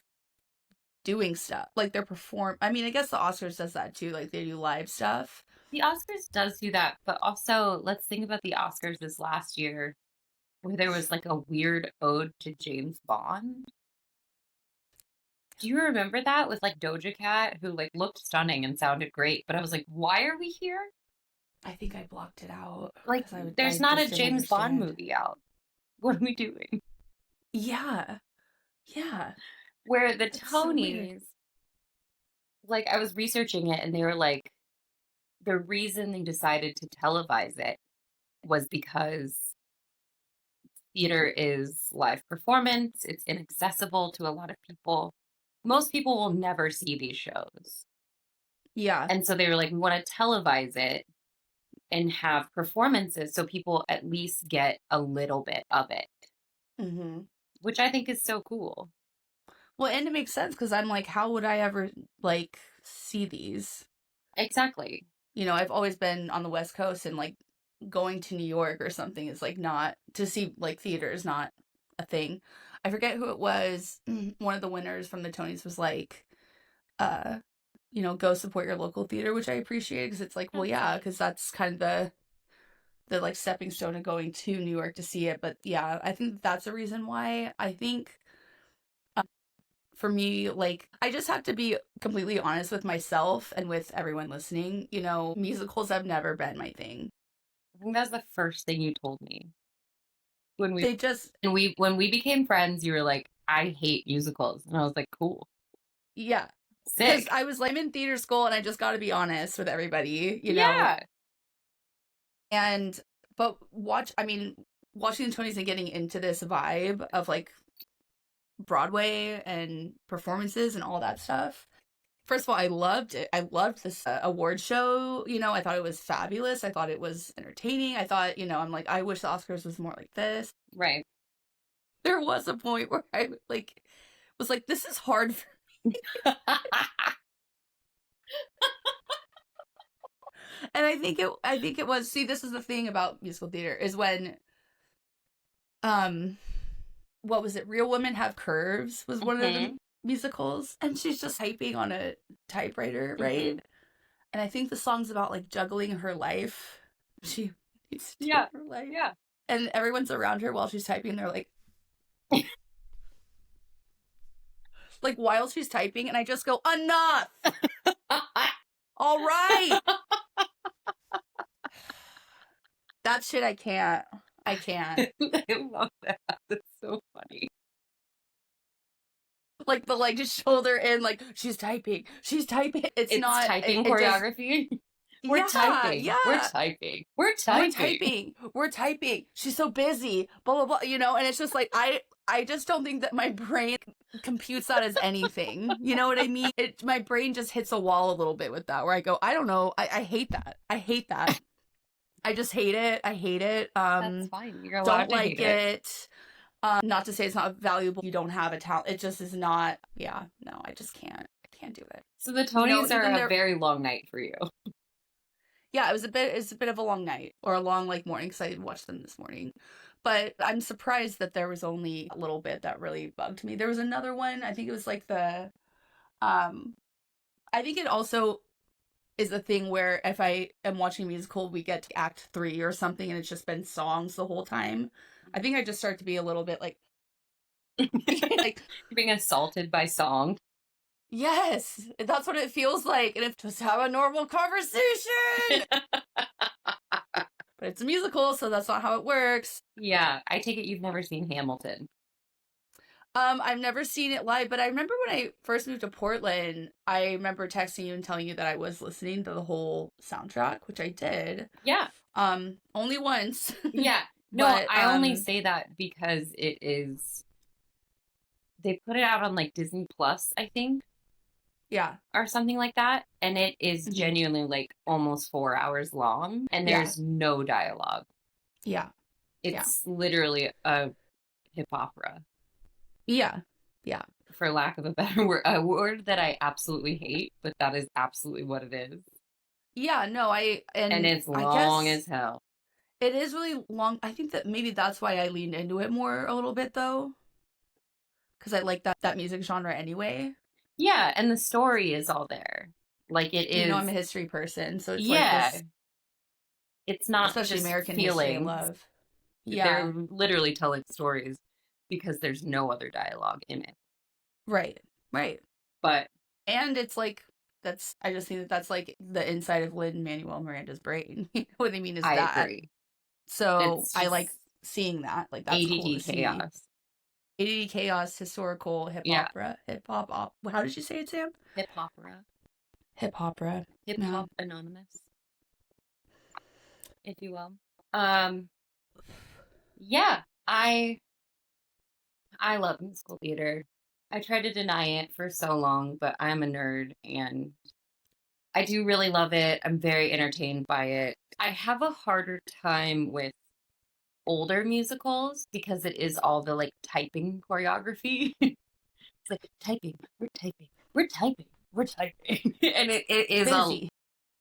doing stuff, like they're I mean, I guess the Oscars does that too, like they do live stuff. The Oscars does do that, but also let's think about the Oscars this last year where there was like a weird ode to James Bond. Do you remember that with like Doja Cat, who like looked stunning and sounded great, but I was like, why are we here? I think I blocked it out. Like, 'cause I there's not a just didn't James Bond understand. movie out. What are we doing? Yeah. Yeah. Where the It's so weird. Tonys, like, I was researching it and they were like, the reason they decided to televise it was because theater is live performance, it's inaccessible to a lot of people. Most people will never see these shows. Yeah. And so they were like, we want to televise it and have performances so people at least get a little bit of it, Mm-hmm. which I think is so cool. Well, and it makes sense because I'm like, how would I ever like see these? Exactly. You know, I've always been on the West Coast, and like going to New York or something is like not to see like theater is not a thing. I forget who it was. One of the winners from the Tonys was like, go support your local theater, which I appreciate because it's like, well, yeah, because that's kind of the like stepping stone of going to New York to see it. But yeah, I think that's the reason why. I think for me, like, I just have to be completely honest with myself and with everyone listening. You know, musicals have never been my thing. I think that's the first thing you told me. When They just, when we became friends, you were like, I hate musicals. And I was like, cool. yeah. Sick. Because I was like, I'm in theater school and I just got to be honest with everybody, you know? Yeah. But watching the Tonys and getting into this vibe of like Broadway and performances and all that stuff. First of all, I loved it. I loved this award show. You know, I thought it was fabulous. I thought it was entertaining. I thought, I'm like, I wish the Oscars was more like this. Right. There was a point where I like was like, this is hard for me. And I think it was, see, this is the thing about musical theater is when what was it? Real Women Have Curves was one of the musicals, and she's just typing on a typewriter, right? And I think the song's about like juggling her life. She needs to her life. Yeah. And everyone's around her while she's typing. They're like, like while she's typing, and I just go, enough. All right. That shit, I can't. I love that. That's so funny. Like the leg just shoulder in, like she's typing. It's not typing choreography. We're typing. Yeah. We're typing. She's so busy. Blah blah blah. And it's just like I just don't think that my brain computes that as anything. You know what I mean? My brain just hits a wall a little bit with that, where I go, I don't know. I hate that. I just hate it. I hate it. That's fine. You're allowed to like hate it. Not to say it's not valuable. You don't have a talent. It just is not. Yeah, no, I just can't. I can't do it. So the Tonys are a very long night for you. Yeah, it's a bit of a long night, or a long like morning, because I watched them this morning. But I'm surprised that there was only a little bit that really bugged me. There was another one. I think it was like I think it also is a thing where if I am watching a musical, we get to act 3 or something, and it's just been songs the whole time. I think I just start to be a little bit like like being assaulted by song. Yes, that's what it feels like. And just have a normal conversation. But it's a musical, so that's not how it works. Yeah, I take it you've never seen Hamilton. I've never seen it live, but I remember when I first moved to Portland, I remember texting you and telling you that I was listening to the whole soundtrack, which I did. Yeah. Only once. Yeah. No, but, I only say that because it is they put it out on like Disney Plus, I think, Yeah. or something like that. And it is Mhm. genuinely like almost 4 hours long, and Yeah. there's no dialogue. Yeah. It's literally a hip opera, Yeah. Yeah. for lack of a better word, a word that I absolutely hate, but that is absolutely what it is. Yeah. No, And it's I long guess as hell. it is really long. I think that maybe that's why I leaned into it more a little bit though. Because I like that music genre anyway. Yeah, and the story is all there. Like it You know, is. I'm a history person, so it's like Yeah, this, it's not especially just American history I feelings. love. They're Yeah. literally telling stories because there's no other dialogue in it. Right. Right. But And it's like I just think that that's like the inside of Lin-Manuel Miranda's brain. You know what I mean is I that. agree. So It's I just like seeing that. Like that's cool to ADD see. chaos. ADD chaos, historical, hip Yeah. opera, hip hop how did you say it, Sam? Hip opera. Hip opera. Hip Yeah. hop anonymous, if you will. Yeah, I love musical theater. I tried to deny it for so long, but I'm a nerd and I do really love it. I'm very entertained by it. I have a harder time with older musicals because it is all the like typing choreography. It's like typing, we're typing, we're typing, we're typing. And it is Busy.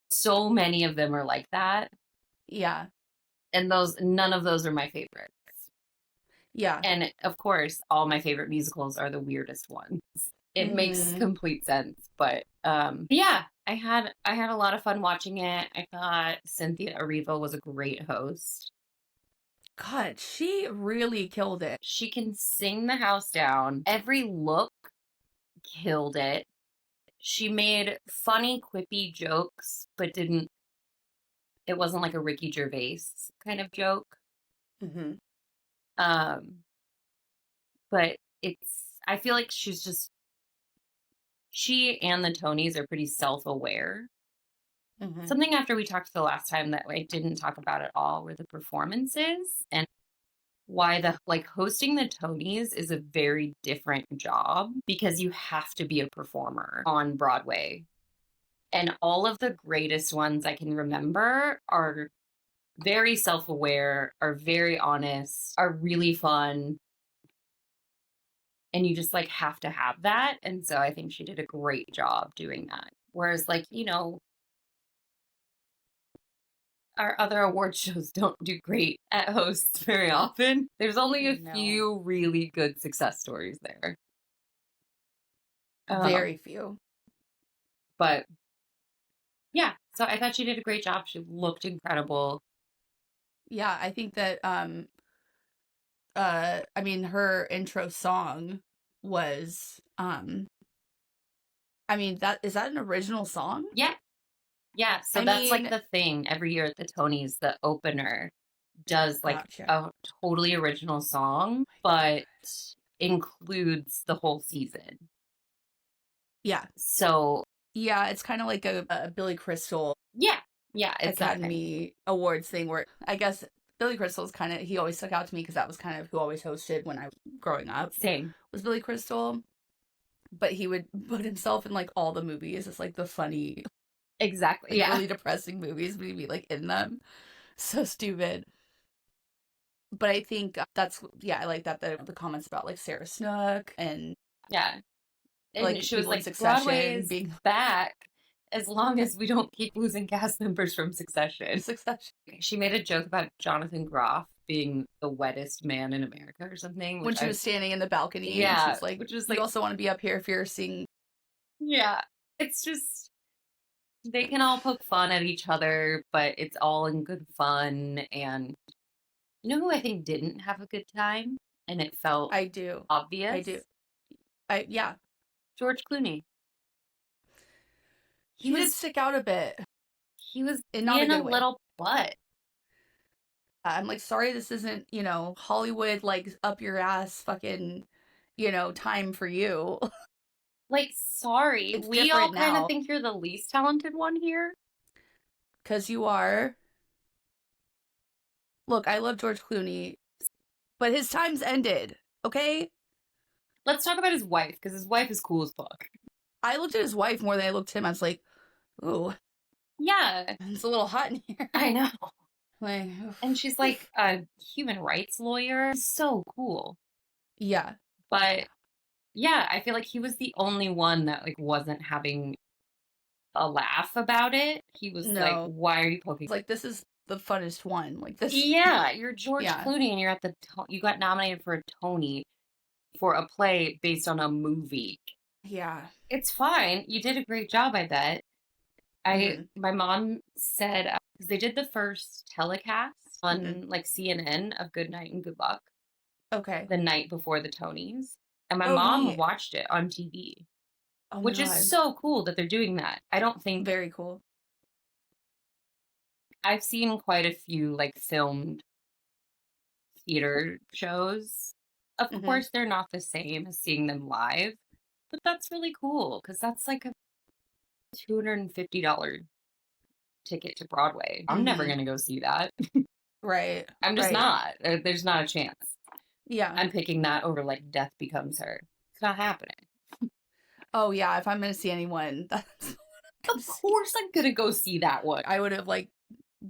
so many of them are like that. Yeah. And none of those are my favorites. Yeah. And of course, all my favorite musicals are the weirdest ones. It makes complete sense. But yeah, I had a lot of fun watching it. I thought Cynthia Erivo was a great host. God, she really killed it. She can sing the house down. Every look killed it. She made funny, quippy jokes, but it wasn't like a Ricky Gervais kind of joke. Mm-hmm. But I feel like she and the Tonys are pretty self-aware. Mm-hmm. Something after we talked the last time that I didn't talk about at all were the performances and why hosting the Tonys is a very different job because you have to be a performer on Broadway. And all of the greatest ones I can remember are very self-aware, are very honest, are really fun. And you just like have to have that. And so I think she did a great job doing that. Whereas our other award shows don't do great at hosts very often. There's only a few really good success stories there. Very few. But yeah, so I thought she did a great job. She looked incredible. Yeah, I think that I mean her intro song was I mean that an original song? Yeah. Yeah, so that's like the thing. Every year at the Tonys, the opener does like a totally original song, but includes the whole season. Yeah. So yeah, it's kind of like a Billy Crystal. Yeah, it's Academy Awards thing where I guess Billy Crystal's he always stuck out to me because that was kind of who always hosted when I was growing up. Same. Was Billy Crystal. But he would put himself in like all the movies. It's like the funny, exactly, really depressing movies, but he'd be like in them. So stupid. But I think I like that the comments about like Sarah Snook and and like she was like Succession Broadway is being back as long as we don't keep losing cast members from Succession. She made a joke about Jonathan Groff being the wettest man in America or something. When she was standing in the balcony. Yeah. And she was like, which is like, you also want to be up here if you're seeing. Yeah. It's just, they can all poke fun at each other, but it's all in good fun. And you know who I think didn't have a good time? And it felt obvious? I do. Yeah. George Clooney. He did stick out a bit. He was being a little butt. I'm like, sorry, this isn't, Hollywood, like, up your ass fucking, time for you. Like, sorry. We all kind of think you're the least talented one here. 'Cause you are. Look, I love George Clooney, but his time's ended, okay? Let's talk about his wife, because his wife is cool as fuck. I looked at his wife more than I looked at him. I was like, ooh, Yeah. it's a little hot in here. I know. Like, And she's like a human rights lawyer. So cool. yeah. But yeah, I feel like he was the only one that like wasn't having a laugh about it. He was like, No. why are you poking? It's like, this is the funnest one. Like this. Yeah, you're George Yeah. Clooney and you're at you got nominated for a Tony for a play based on a movie. Yeah. It's fine. You did a great job, I bet. My mom said, because they did the first telecast on like CNN of Good Night and Good Luck. Okay. The night before the Tonys. And my Oh, mom neat. watched it on TV. Oh my Which God. is so cool that they're doing that. I don't think Very cool. I've seen quite a few like filmed theater shows. Of course, they're not the same as seeing them live, but that's really cool because that's like a $250 ticket to Broadway. I'm never going to go see that. Right. I'm just right. not. There's not a chance. Yeah. I'm picking that over like Death Becomes Her. It's not happening. Oh yeah, if I'm going to see anyone, that's Of course I'm going to go see that one. I would have like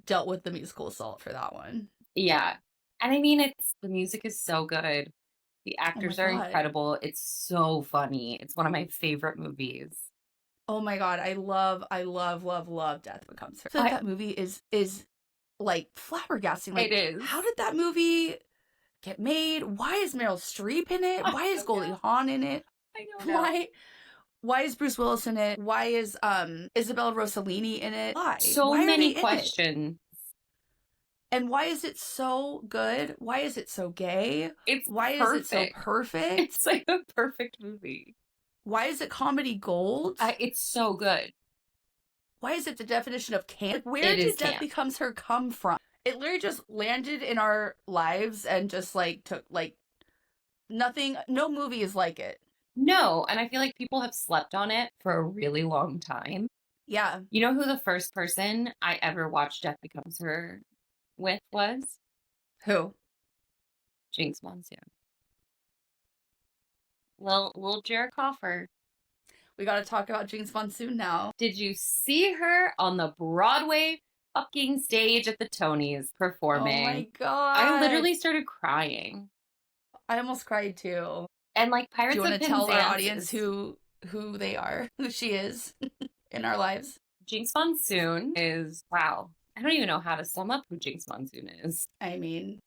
dealt with the musical assault for that one. Yeah. And I mean, the music is so good. The actors are God. incredible. It's so funny. It's one of my favorite movies. Oh my God, I love Death Becomes Her. That movie is like flabbergasting. Like, It is. How did that movie get made? Why is Meryl Streep in it? Why is Goldie Hawn in it? I don't know. Why is Bruce Willis in it? Why is Isabella Rossellini in it? Why? So why many are they questions. And why is it so good? Why is it so gay? It's Why perfect. is it so perfect? It's like a perfect movie. Why is it comedy gold? It's so good. Why is it the definition of camp? Where It did is Death camp. Becomes Her come from? It literally just landed in our lives and just like took like nothing. No movie is like it. No, and I feel like people have slept on it for a really long time. Yeah. You know who the first person I ever watched Death Becomes Her with was? Who? Jinx Monsoon. Little Jared Coffer. We got to talk about Jinx Monsoon now. Did you see her on the Broadway fucking stage at the Tonys performing? Oh my God. I literally started crying. I almost cried too. And like Pirates Do you of want to tell our Penzance audience who they are, who she is in our lives? Jinx Monsoon is, wow. I don't even know how to sum up who Jinx Monsoon is. I mean,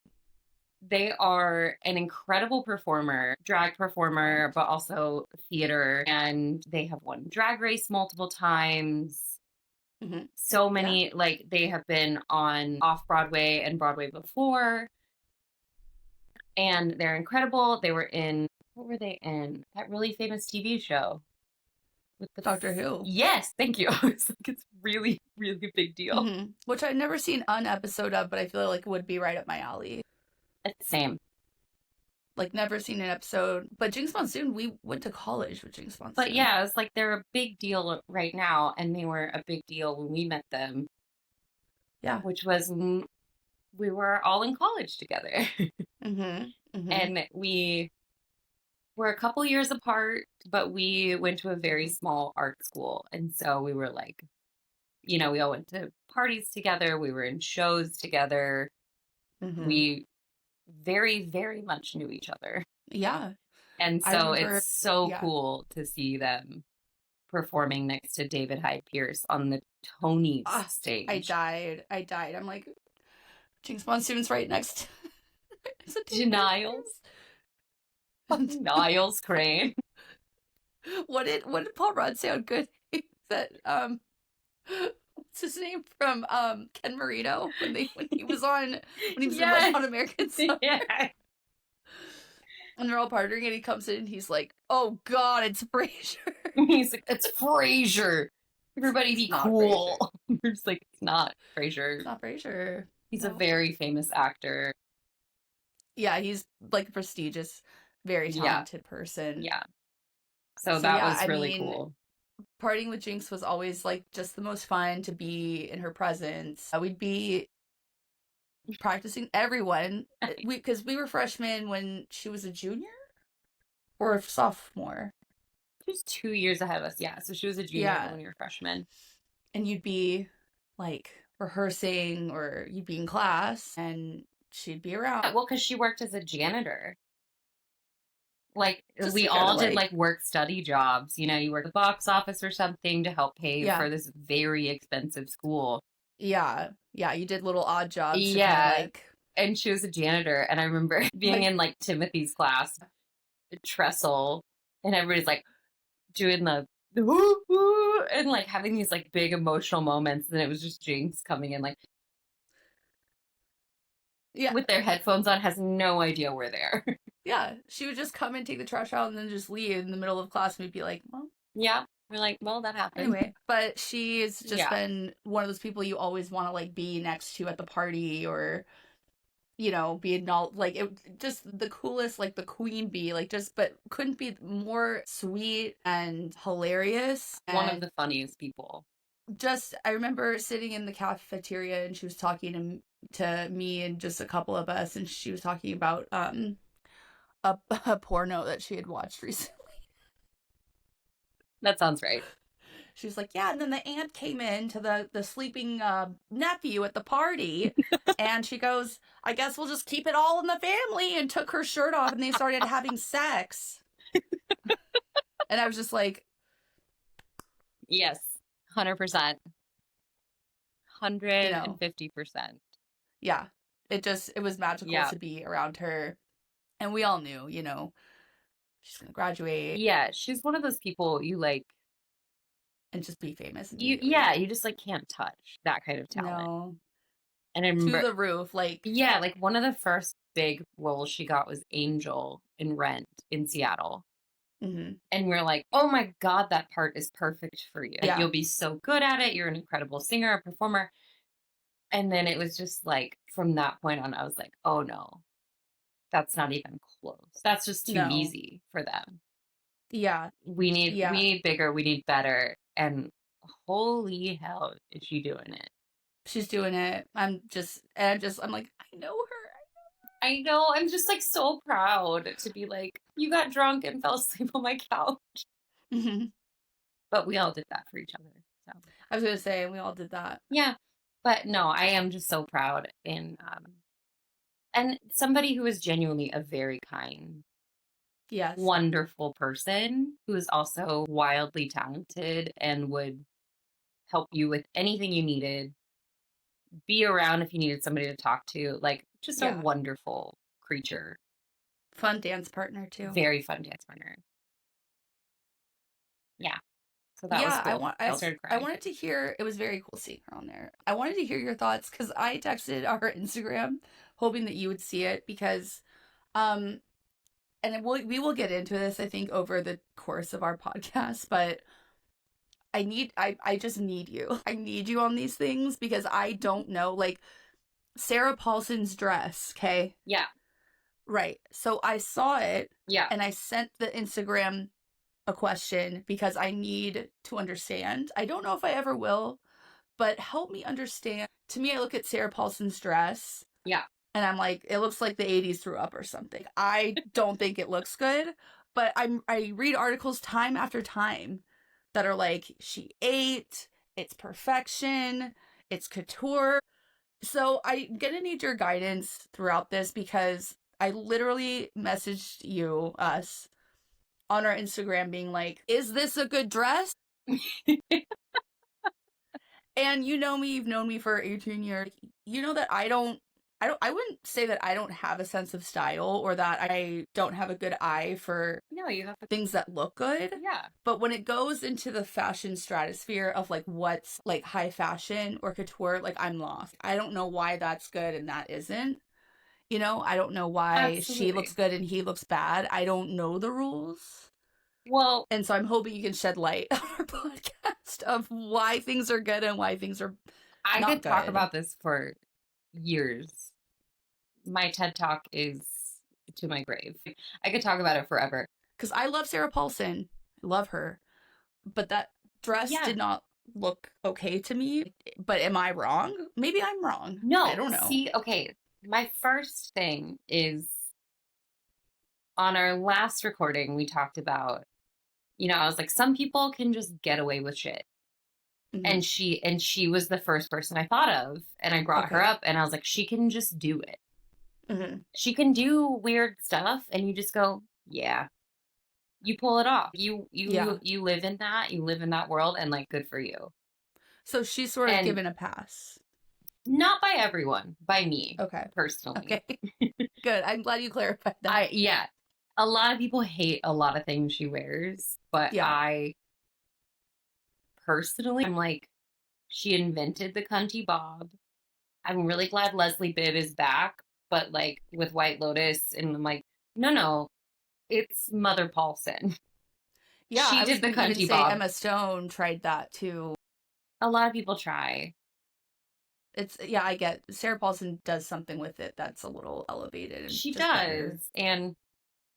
they are an incredible performer, drag performer, but also theater. And they have won Drag Race multiple times. Mm-hmm. So many, like they have been on off-Broadway and Broadway before. And they're incredible. They were in, what were they in? That really famous TV show. With the Doctor Who. Yes, thank you. I was like, it's really, really a big deal. Mm-hmm. Which I've never seen an episode of, but I feel like it would be right up my alley. Same. Like, never seen an episode. But Jinx Monsoon, we went to college with Jinx Monsoon. But yeah, it's like they're a big deal right now, and they were a big deal when we met them. Yeah. Which was, we were all in college together. Mm-hmm. Mm-hmm. And we were a couple years apart, but we went to a very small art school. And so we were like, you know, we all went to parties together. We were in shows together. Mm-hmm. We very, very much knew each other. Yeah. And so remember, it's so cool to see them performing next to David Hyde Pierce on the Tony stage. I died. I'm like, Jinx Monsoon's right next to Niles. Niles Crane. What did Paul Rudd say on Good? That what's his name from Ken Marino when he was on Yes. on American Summer. Yeah. And they're all partying and he comes in and he's like, "Oh God, it's Frasier." He's like, "It's Frasier. Everybody be cool." We're just like, "It's not Frasier. It's not Frasier. He's a very famous actor." Yeah, he's like a prestigious, very talented person. Yeah. So that was really cool. Partying with Jinx was always like just the most fun to be in her presence. We'd be practicing everyone because we were freshmen when she was a junior. or a sophomore. She was 2 years ahead of us. Yeah. So she was a junior when we were freshmen. And you'd be like rehearsing or you'd be in class and she'd be around. Yeah, well, because she worked as a janitor. Like, Just we to all kinda, did like work study jobs. You know, you work at the box office or something to help pay Yeah. for this very expensive school. Yeah. Yeah. You did little odd jobs. To Yeah. kinda, like, And she was a janitor. And I remember being in like Timothy's class, trestle, and everybody's like doing the woo woo and like having these like big emotional moments. And it was just Jinx coming in like, yeah, with their headphones on, has no idea we're there. Yeah. She would just come and take the trash out and then just leave in the middle of class and we'd be like, well. Yeah. We're like, well, that happened. Anyway, but she's just been one of those people you always want to like be next to at the party or, you know, be acknowledged. Like, it just the coolest, like the queen bee, like just, but couldn't be more sweet and hilarious. One of the funniest people. Just, I remember sitting in the cafeteria and she was talking to me and just a couple of us, and she was talking about a porno that she had watched recently. That sounds right. She was like, yeah, and then the aunt came in to the sleeping nephew at the party, and she goes, I guess we'll just keep it all in the family, and took her shirt off, and they started having sex. And I was just like... Yes, 100%. 150%. Yeah, it was magical to be around her. And we all knew, you know, she's going to graduate. Yeah, she's one of those people you like... And just be famous. You just like can't touch that kind of talent. No. And I remember... To the roof, like... Yeah, like one of the first big roles she got was Angel in Rent in Seattle. Mm-hmm. And we're like, oh my God, that part is perfect for you. Yeah. You'll be so good at it. You're an incredible singer, a performer. And then it was just like, from that point on, I was like, oh no, that's not even close. That's just too easy for them. Yeah. We need bigger, we need better. And holy hell, is she doing it? She's doing it. I'm like, I know her. I know. I'm just like so proud to be like, you got drunk and fell asleep on my couch. Mm-hmm. But we all did that for each other. So I was going to say, we all did that. Yeah. But no, I am just so proud. And somebody who is genuinely a very kind, wonderful person who is also wildly talented and would help you with anything you needed, be around if you needed somebody to talk to, like just a wonderful creature. Fun dance partner too. Very fun dance partner. Yeah. So that was cool. I started crying. I wanted to hear, it was very cool seeing her on there. I wanted to hear your thoughts because I texted our Instagram hoping that you would see it because, and we will get into this, I think, over the course of our podcast, but I just need you. I need you on these things because I don't know, like Sarah Paulson's dress, okay? Yeah. Right. So I saw it. Yeah. And I sent the Instagram a question because I need to understand. I don't know if I ever will, but help me understand. To me, I look at Sarah Paulson's dress. Yeah. And I'm like, it looks like the 80s threw up or something. I don't think it looks good, but I read articles time after time that are like, she ate, it's perfection, it's couture. So I'm gonna need your guidance throughout this because I literally messaged us on our Instagram being like, is this a good dress? And you know me, you've known me for 18 years. You know that I wouldn't say that I don't have a sense of style or that I don't have a good eye for you have things that look good. Yeah. But when it goes into the fashion stratosphere of like what's like high fashion or couture, like I'm lost. I don't know why that's good and that isn't. You know, I don't know why she looks good and he looks bad. I don't know the rules. Well, and so I'm hoping you can shed light on our podcast of why things are good and why things are I not could good. Talk about this for years. My TED Talk is to my grave. I could talk about it forever. Because I love Sarah Paulson. I love her. But that dress did not look okay to me. But am I wrong? Maybe I'm wrong. No. I don't know. See, okay. My first thing is on our last recording, we talked about, I was like, some people can just get away with shit. Mhm. And she was the first person I thought of, and I brought her Okay. up, and I was like, she can just do it. Mhm. She can do weird stuff, and you just go, yeah, you pull it off. You Yeah. live in that. You live in that world, and like, good for you. So she's sort of And given a pass. not by everyone, by me Okay. personally. Okay. Good. I'm glad you clarified that. Yeah. A lot of people hate a lot of things she wears, but Yeah. I personally, I'm like, she invented the cunty bob. I'm really glad Leslie Bibb is back, but like with White Lotus, and I'm like, no, it's Mother Paulson. Yeah, She I was did the going to even cunty say bob. Emma Stone tried that too. A lot of people try. Yeah, I get Sarah Paulson does something with it that's a little elevated and She just better. does. And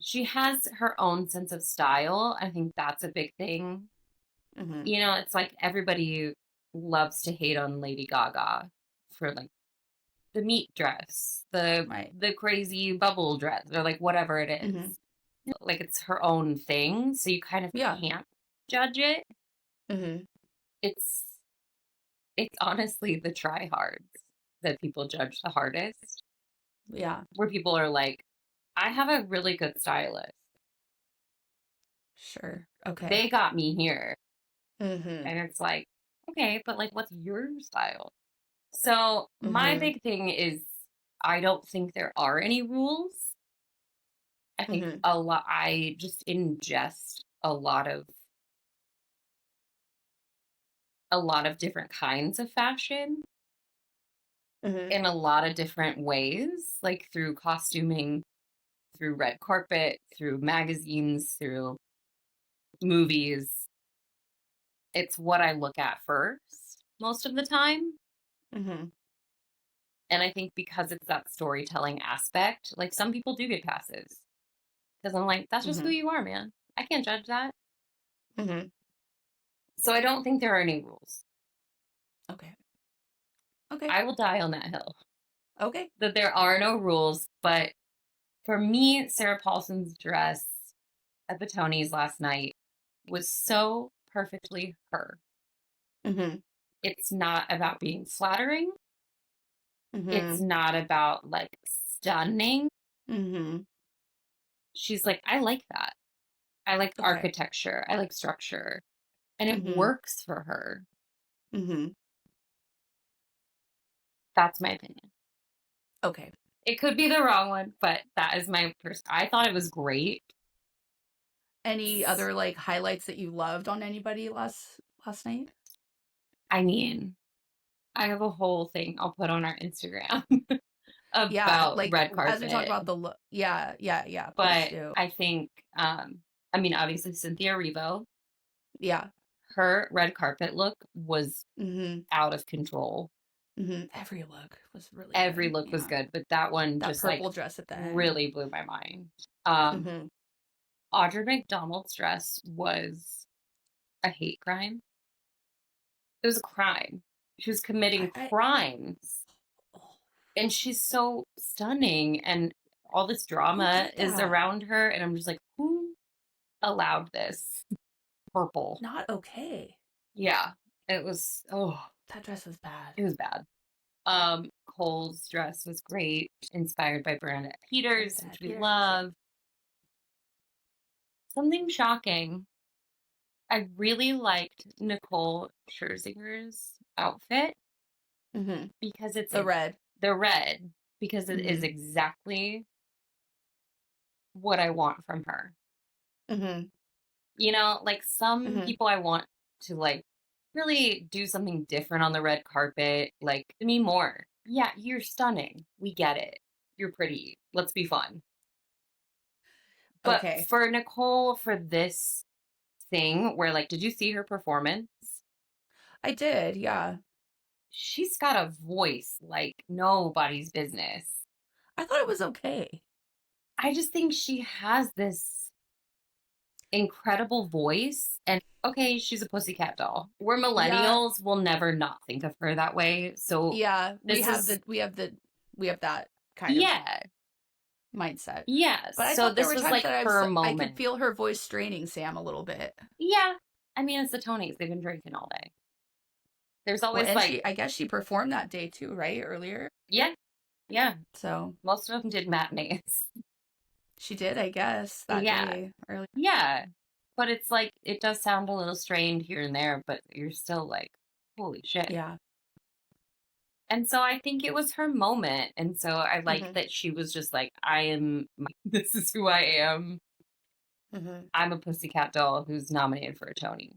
she has her own sense of style. I think that's a big thing. Mm-hmm. It's like everybody loves to hate on Lady Gaga for like the meat dress, the crazy bubble dress, or like whatever it is. Mm-hmm. Like it's her own thing, so you kind of can't judge it. Mm-hmm. It's honestly the tryhards that people judge the hardest. Yeah. Where people are like, I have a really good stylist. Sure. Okay. They got me here. Mm-hmm. And it's like, okay, but like, what's your style? So my big thing is, I don't think there are any rules. I think I just ingest a lot of different kinds of fashion in a lot of different ways, like through costuming, through red carpet, through magazines, through movies. It's what I look at first most of the time. Mm-hmm. And I think because it's that storytelling aspect, like some people do get passes. Because I'm like, that's just who you are, man. I can't judge that. Mm-hmm. So I don't think there are any rules. Okay. Okay. I will die on that hill. Okay. That there are no rules. But for me, Sarah Paulson's dress at the Tonys last night was so perfectly her. Mm-hmm. It's not about being flattering. Mm-hmm. It's not about like stunning. Mm-hmm. She's like, I like that. I like architecture. I like structure. And it works for her. Mm-hmm. That's my opinion. Okay. It could be the wrong one, but that is my I thought it was great. Any other like highlights that you loved on anybody last night? I mean, I have a whole thing I'll put on our Instagram about like red carpet. as we talk about the look. Yeah. But please do. I think, I mean, obviously Cynthia Erivo. Yeah. Her red carpet look was out of control. Every look was really Every good. look was good, but that one that just purple like dress at the end really blew my mind. Audra McDonald's dress was a hate crime. It was a crime. She was committing crimes. And she's so stunning, and all this drama is around her, and I'm just like, who allowed this? Purple. Not okay. Yeah. It was that dress was bad. It was bad. Cole's dress was great, inspired by Bernadette Peters, which we love. Something shocking. I really liked Nicole Scherzinger's outfit because it's the red. Because it is exactly what I want from her. Like some people I want to like really do something different on the red carpet. Like, me more. Yeah, you're stunning. We get it. You're pretty. Let's be fun. But for Nicole, for this thing where like, did you see her performance? I did, yeah. She's got a voice like nobody's business. I thought it was okay. I just think she has this incredible voice, and okay, she's a pussycat doll. We're millennials, will never not think of her that way. So yeah, we have that kind of mindset. Yes. But I So thought there this were was times like that her I moment. could feel her voice straining Sam a little bit. Yeah. I mean, it's the Tonys. They've been drinking all day. There's Well, always and like, I guess she performed that day too, right? Earlier. yeah. Yeah. So Most of them did matinees. she did, I guess, that Yeah. day earlier. Yeah. But it's like, it does sound a little strained here and there, but you're still like, holy shit. Yeah. And so I think it was her moment. And so I like Mhm. that she was just like, this is who I am. Mhm. I'm a pussycat doll who's nominated for a Tony.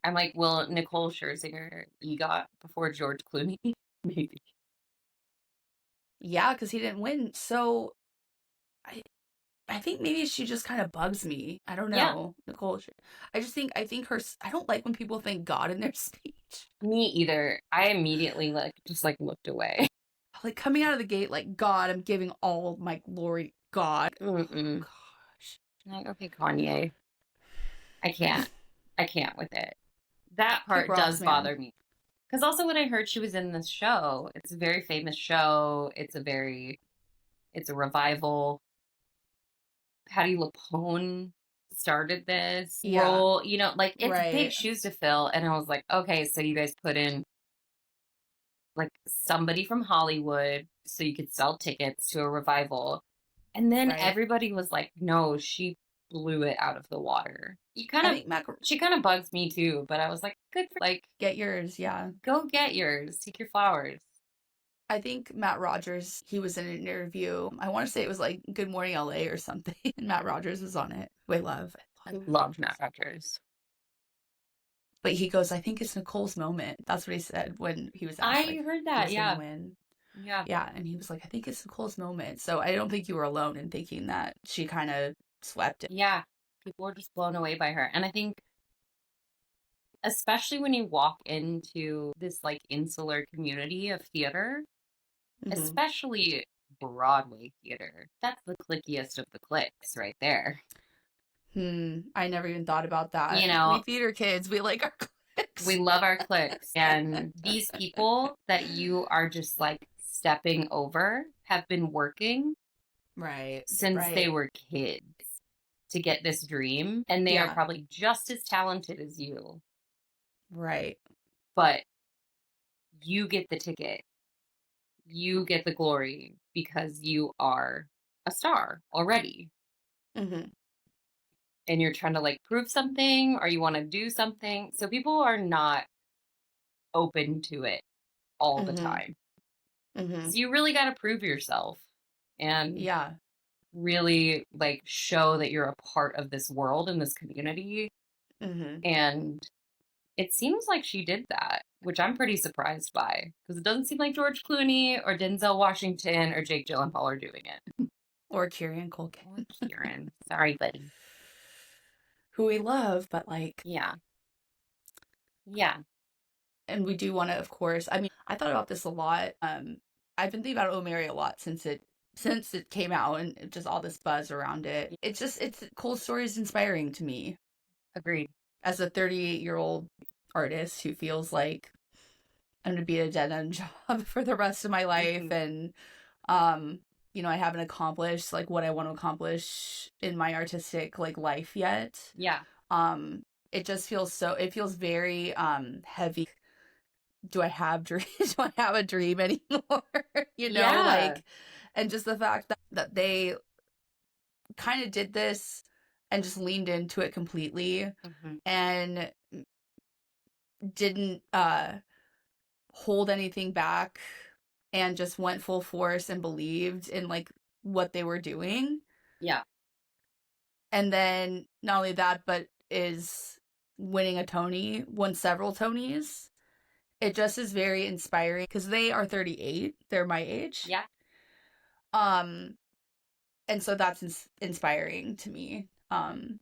I'm like, will Nicole Scherzinger EGOT before George Clooney? Maybe. Yeah, because he didn't win. So I think maybe she just kind of bugs me. I don't Yeah. know, Nicole. I think I don't like when people thank God in their speech. Me either. I immediately just looked away. Like coming out of the gate, like, God, I'm giving all my glory to God. Mm-mm. Gosh. Like, okay, Kanye. I can't with it. That part Kick rocks, does man. bother me. Because also when I heard she was in this show, it's a very famous show. It's a revival. Patty LuPone started this role. You know, like, it's big Right. shoes to fill. And I was like, okay, so you guys put in like somebody from Hollywood so you could sell tickets to a revival. And then Right. everybody was like, no, she blew it out of the water. She kind of bugs me too, but I was like, good for, like, get yours, yeah. go get yours. Take your flowers. I think Matt Rogers, he was in an interview. I want to say it was like Good Morning LA or something. And Matt Rogers was on it. I love Matt Rogers. But he goes, I think it's Nicole's moment. That's what he said when he was asked. I heard that, yeah. Win. Yeah. Yeah, and he was like, I think it's Nicole's moment. So I don't think you were alone in thinking that she kind of swept it. Yeah. People were just blown away by her. And I think, especially when you walk into this like insular community of theater, especially Broadway theater, that's the clickiest of the clicks right there. I never even thought about that. You know, we theater kids, we like our clicks. We love our clicks. And these people that you are just like stepping over have been working since they were kids to get this dream. And they are probably just as talented as you. Right. But you get the ticket. You get the glory because you are a star already. And you're trying to like prove something or you want to do something. So people are not open to it all the time. So you really got to prove yourself and really like show that you're a part of this world and this community. And it seems like she did that, which I'm pretty surprised by because it doesn't seem like George Clooney or Denzel Washington or Jake Gyllenhaal are doing it. Or Kieran Culkin. Or Kieran. Sorry, buddy. Who we love, but like... Yeah. And we do want to, of course... I mean, I thought about this a lot. I've been thinking about Oh Mary a lot since it came out and just all this buzz around it. It's Cole's story is inspiring to me. Agreed. As a 38-year-old artist who feels like I'm going to be at a dead-end job for the rest of my life and... you know, I haven't accomplished like what I want to accomplish in my artistic like life yet. Yeah. It just feels very heavy. Do I have dreams? Do I have a dream anymore? You know, like, and just the fact that they kind of did this and just leaned into it completely and didn't hold anything back. And just went full force and believed in, like, what they were doing. Yeah. And then, not only that, but is winning a Tony, won several Tonys. It just is very inspiring, because they are 38. They're my age. Yeah. And so that's inspiring to me, to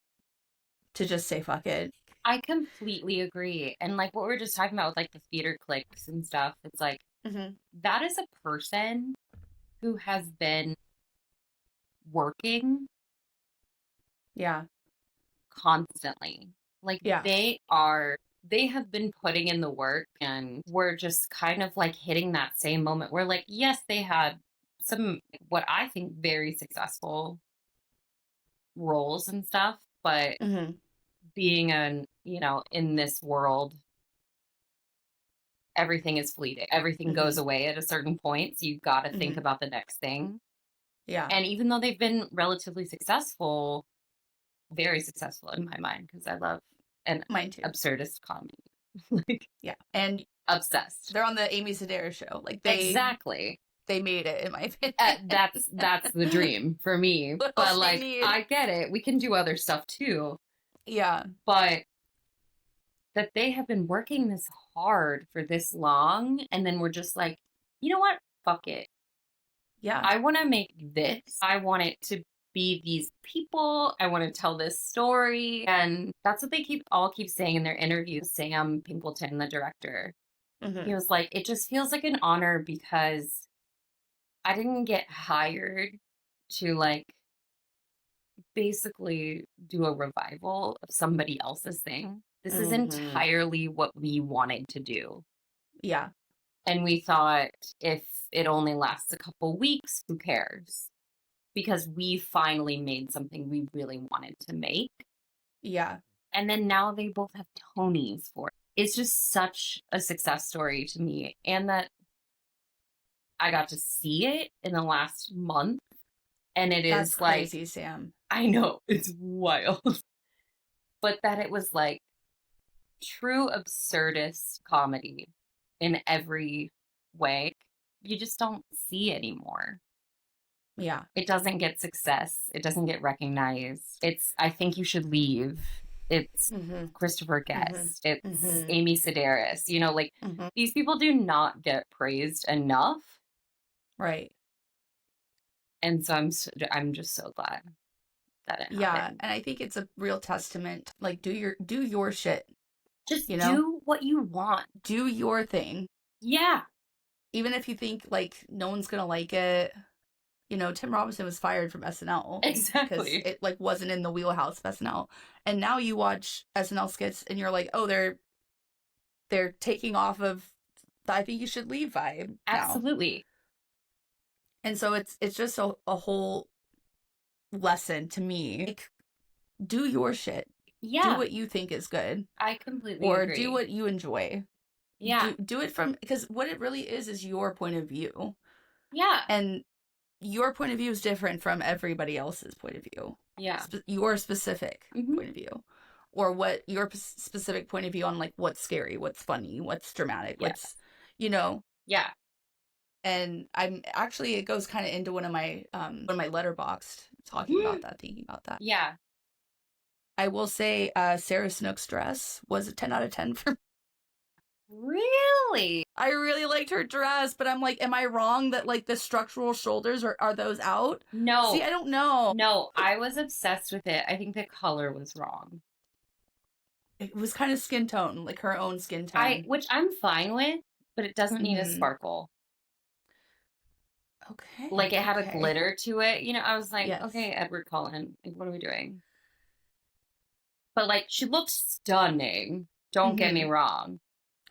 just say fuck it. I completely agree. And, like, what we were just talking about with, like, the theater cliques and stuff, it's like, that is a person who has been working constantly. Like, they have been putting in the work, and we're just kind of like hitting that same moment where, like, yes, they had some, what I think, very successful roles and stuff, but being in this world, everything is fleeting. Everything goes away at a certain point. So you've got to think about the next thing. Yeah. And even though they've been relatively successful, very successful in my mind, because I love an Mine too. absurdist comedy. Yeah. And Obsessed. they're on the Amy Sedaris show. Like Exactly. They made it, in my opinion. That's the dream for me. What But else do you like, need? I get it. We can do other stuff too. Yeah. But that they have been working this hard for this long, and then we're just like, you know what? Fuck it. Yeah. I want to make this. I want it to be these people. I want to tell this story. And that's what they keep saying in their interviews. Sam Pinkleton, the director, he was like, it just feels like an honor because I didn't get hired to like basically do a revival of somebody else's thing. This is entirely what we wanted to do. Yeah. And we thought, if it only lasts a couple weeks, who cares? Because we finally made something we really wanted to make. Yeah. And then now they both have Tonys for it. It's just such a success story to me. And that I got to see it in the last month. And That's is like, crazy, Sam. I know, it's wild. But that it was like true absurdist comedy in every way. You just don't see anymore. Yeah. It doesn't get success. It doesn't get recognized. It's I Think You Should Leave. It's Christopher Guest. It's Amy Sedaris. Like these people do not get praised enough. Right. And so I'm just so glad that it happened. And I think it's a real testament. Like, do your shit. Just do what you want. Do your thing. Yeah. Even if you think like no one's gonna like it. Tim Robinson was fired from SNL. Exactly. Because it like wasn't in the wheelhouse of SNL. And now you watch SNL skits and you're like, oh, they're taking off of the I Think You Should Leave vibe. Absolutely. Now. And so it's just a whole lesson to me. Like, do your shit. Yeah. Do what you think is good. I completely agree. agree. Or do what you enjoy. Yeah. Do it because what it really is your point of view. Yeah. And your point of view is different from everybody else's point of view. Yeah. Your specific point of view. Or what your specific point of view on like what's scary, what's funny, what's dramatic, what's, Yeah. And I'm actually, it goes kind of into one of my letterboxed talking about that, thinking about that. Yeah. I will say Sarah Snook's dress was a 10 out of 10 for me. Really? I really liked her dress, but I'm like, am I wrong that like the structural shoulders are those out? No. See, I don't know. No, I was obsessed with it. I think the color was wrong. It was kind of skin tone, like her own skin tone. Which I'm fine with, but it doesn't need a sparkle. Okay. Like it had a glitter to it. I was like, yes. Okay, Edward Cullen, like, what are we doing? But like, she looked stunning. Don't get me wrong.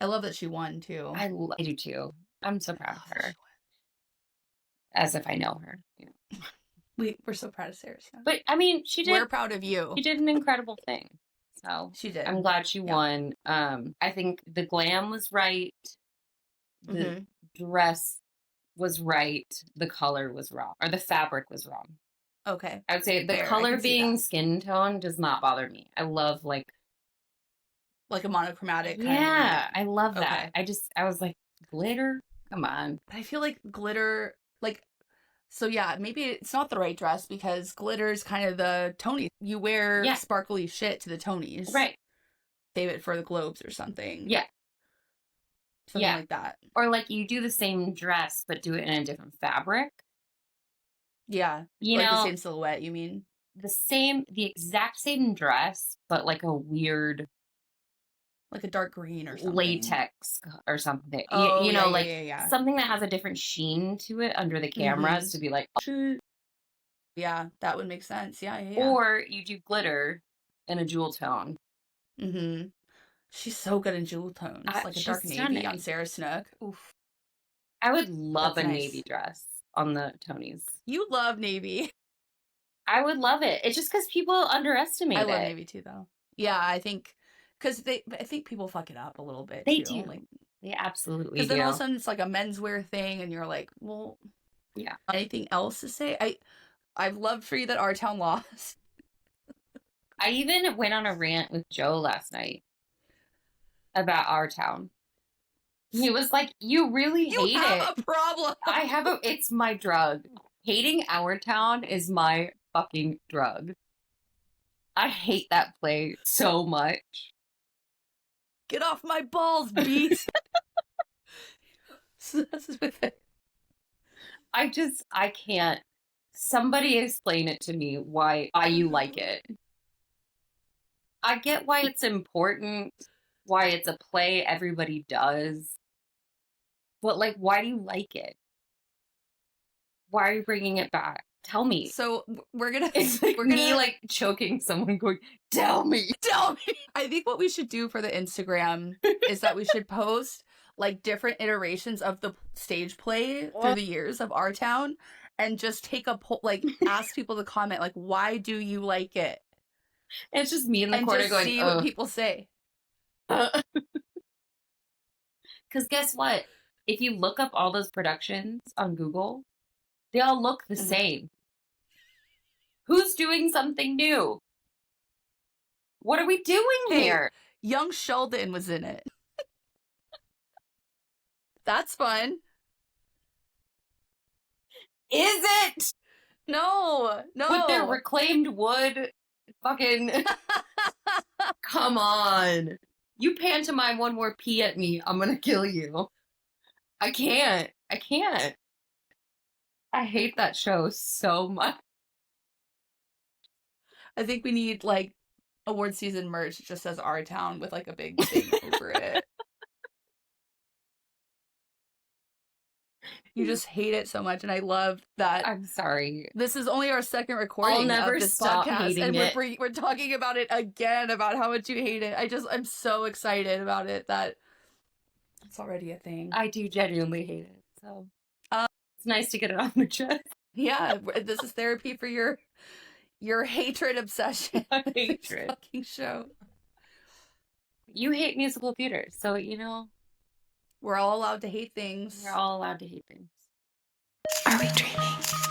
I love that she won too. I do too. I'm so proud of her. As if I know her. We're so proud of Sarah. But I mean, she did. We're proud of you. She did an incredible thing. So she did. I'm glad she won. I think the glam was right. The dress was right. The color was wrong, or the fabric was wrong. Okay. I would say the color being skin tone does not bother me. I love like a monochromatic. Yeah, I love that. I was like, glitter? Come on. But I feel like glitter, like, so yeah, maybe it's not the right dress because glitter is kind of the Tony. You wear sparkly shit to the Tonys. Right. Save it for the Globes or something. Yeah. Something like that. Or like you do the same dress, but do it in a different fabric. Yeah. Like the same silhouette, you mean? The exact same dress, but like a weird, like a dark green or something. Latex or something. Oh, something that has a different sheen to it under the cameras to be like, oh, shit. Yeah, that would make sense. Yeah. Or you do glitter in a jewel tone. Mm-hmm. She's so good in jewel tones. Like a dark navy on Sarah Snook. Oof. I would love a navy dress. on the Tonys. You love Navy. I would love it. It's just because people underestimate it. I love Navy too, though. Yeah, I think because I think people fuck it up a little bit. They too. do. Like, they absolutely do. Because then all of a sudden it's like a menswear thing, and you're like, well, yeah. Anything else to say? I've loved for you that Our Town lost. I even went on a rant with Joe last night about Our Town. He was like, "You really hate it. You have a problem." It's my drug. Hating Our Town is my fucking drug. I hate that play so much. Get off my balls, beast. So this is with it. I can't. Somebody explain it to me why you like it. I get why it's important, why it's a play everybody does. But, like, why do you like it? Why are you bringing it back? Tell me. So we're gonna. It's like me, like, choking someone going, tell me. Tell me. I think what we should do for the Instagram is that we should post, like, different iterations of the stage play through the years of Our Town, and just take a poll, like, ask people to comment, like, why do you like it? And it's just me in the corner just going, see what people say. Because guess what? If you look up all those productions on Google, they all look the same. Who's doing something new? What are we doing here? Young Sheldon was in it. That's fun. Is it? No. With their reclaimed wood, fucking... Come on. You pantomime one more pee at me, I'm gonna kill you. I can't. I hate that show so much. I think we need, like, award season merch that just says Our Town with, like, a big thing over it. You just hate it so much, and I love that. I'm sorry. This is only our second recording I'll never of this stop podcast, hating and it. we're talking about it again, about how much you hate it. I'm so excited about it that it's already a thing. I do genuinely hate it. So it's nice to get it off my chest. Yeah, this is therapy for your hatred obsession. Hatred. This fucking show. You hate musical theater, so you know. We're all allowed to hate things. We're all allowed to hate things. Are we dreaming?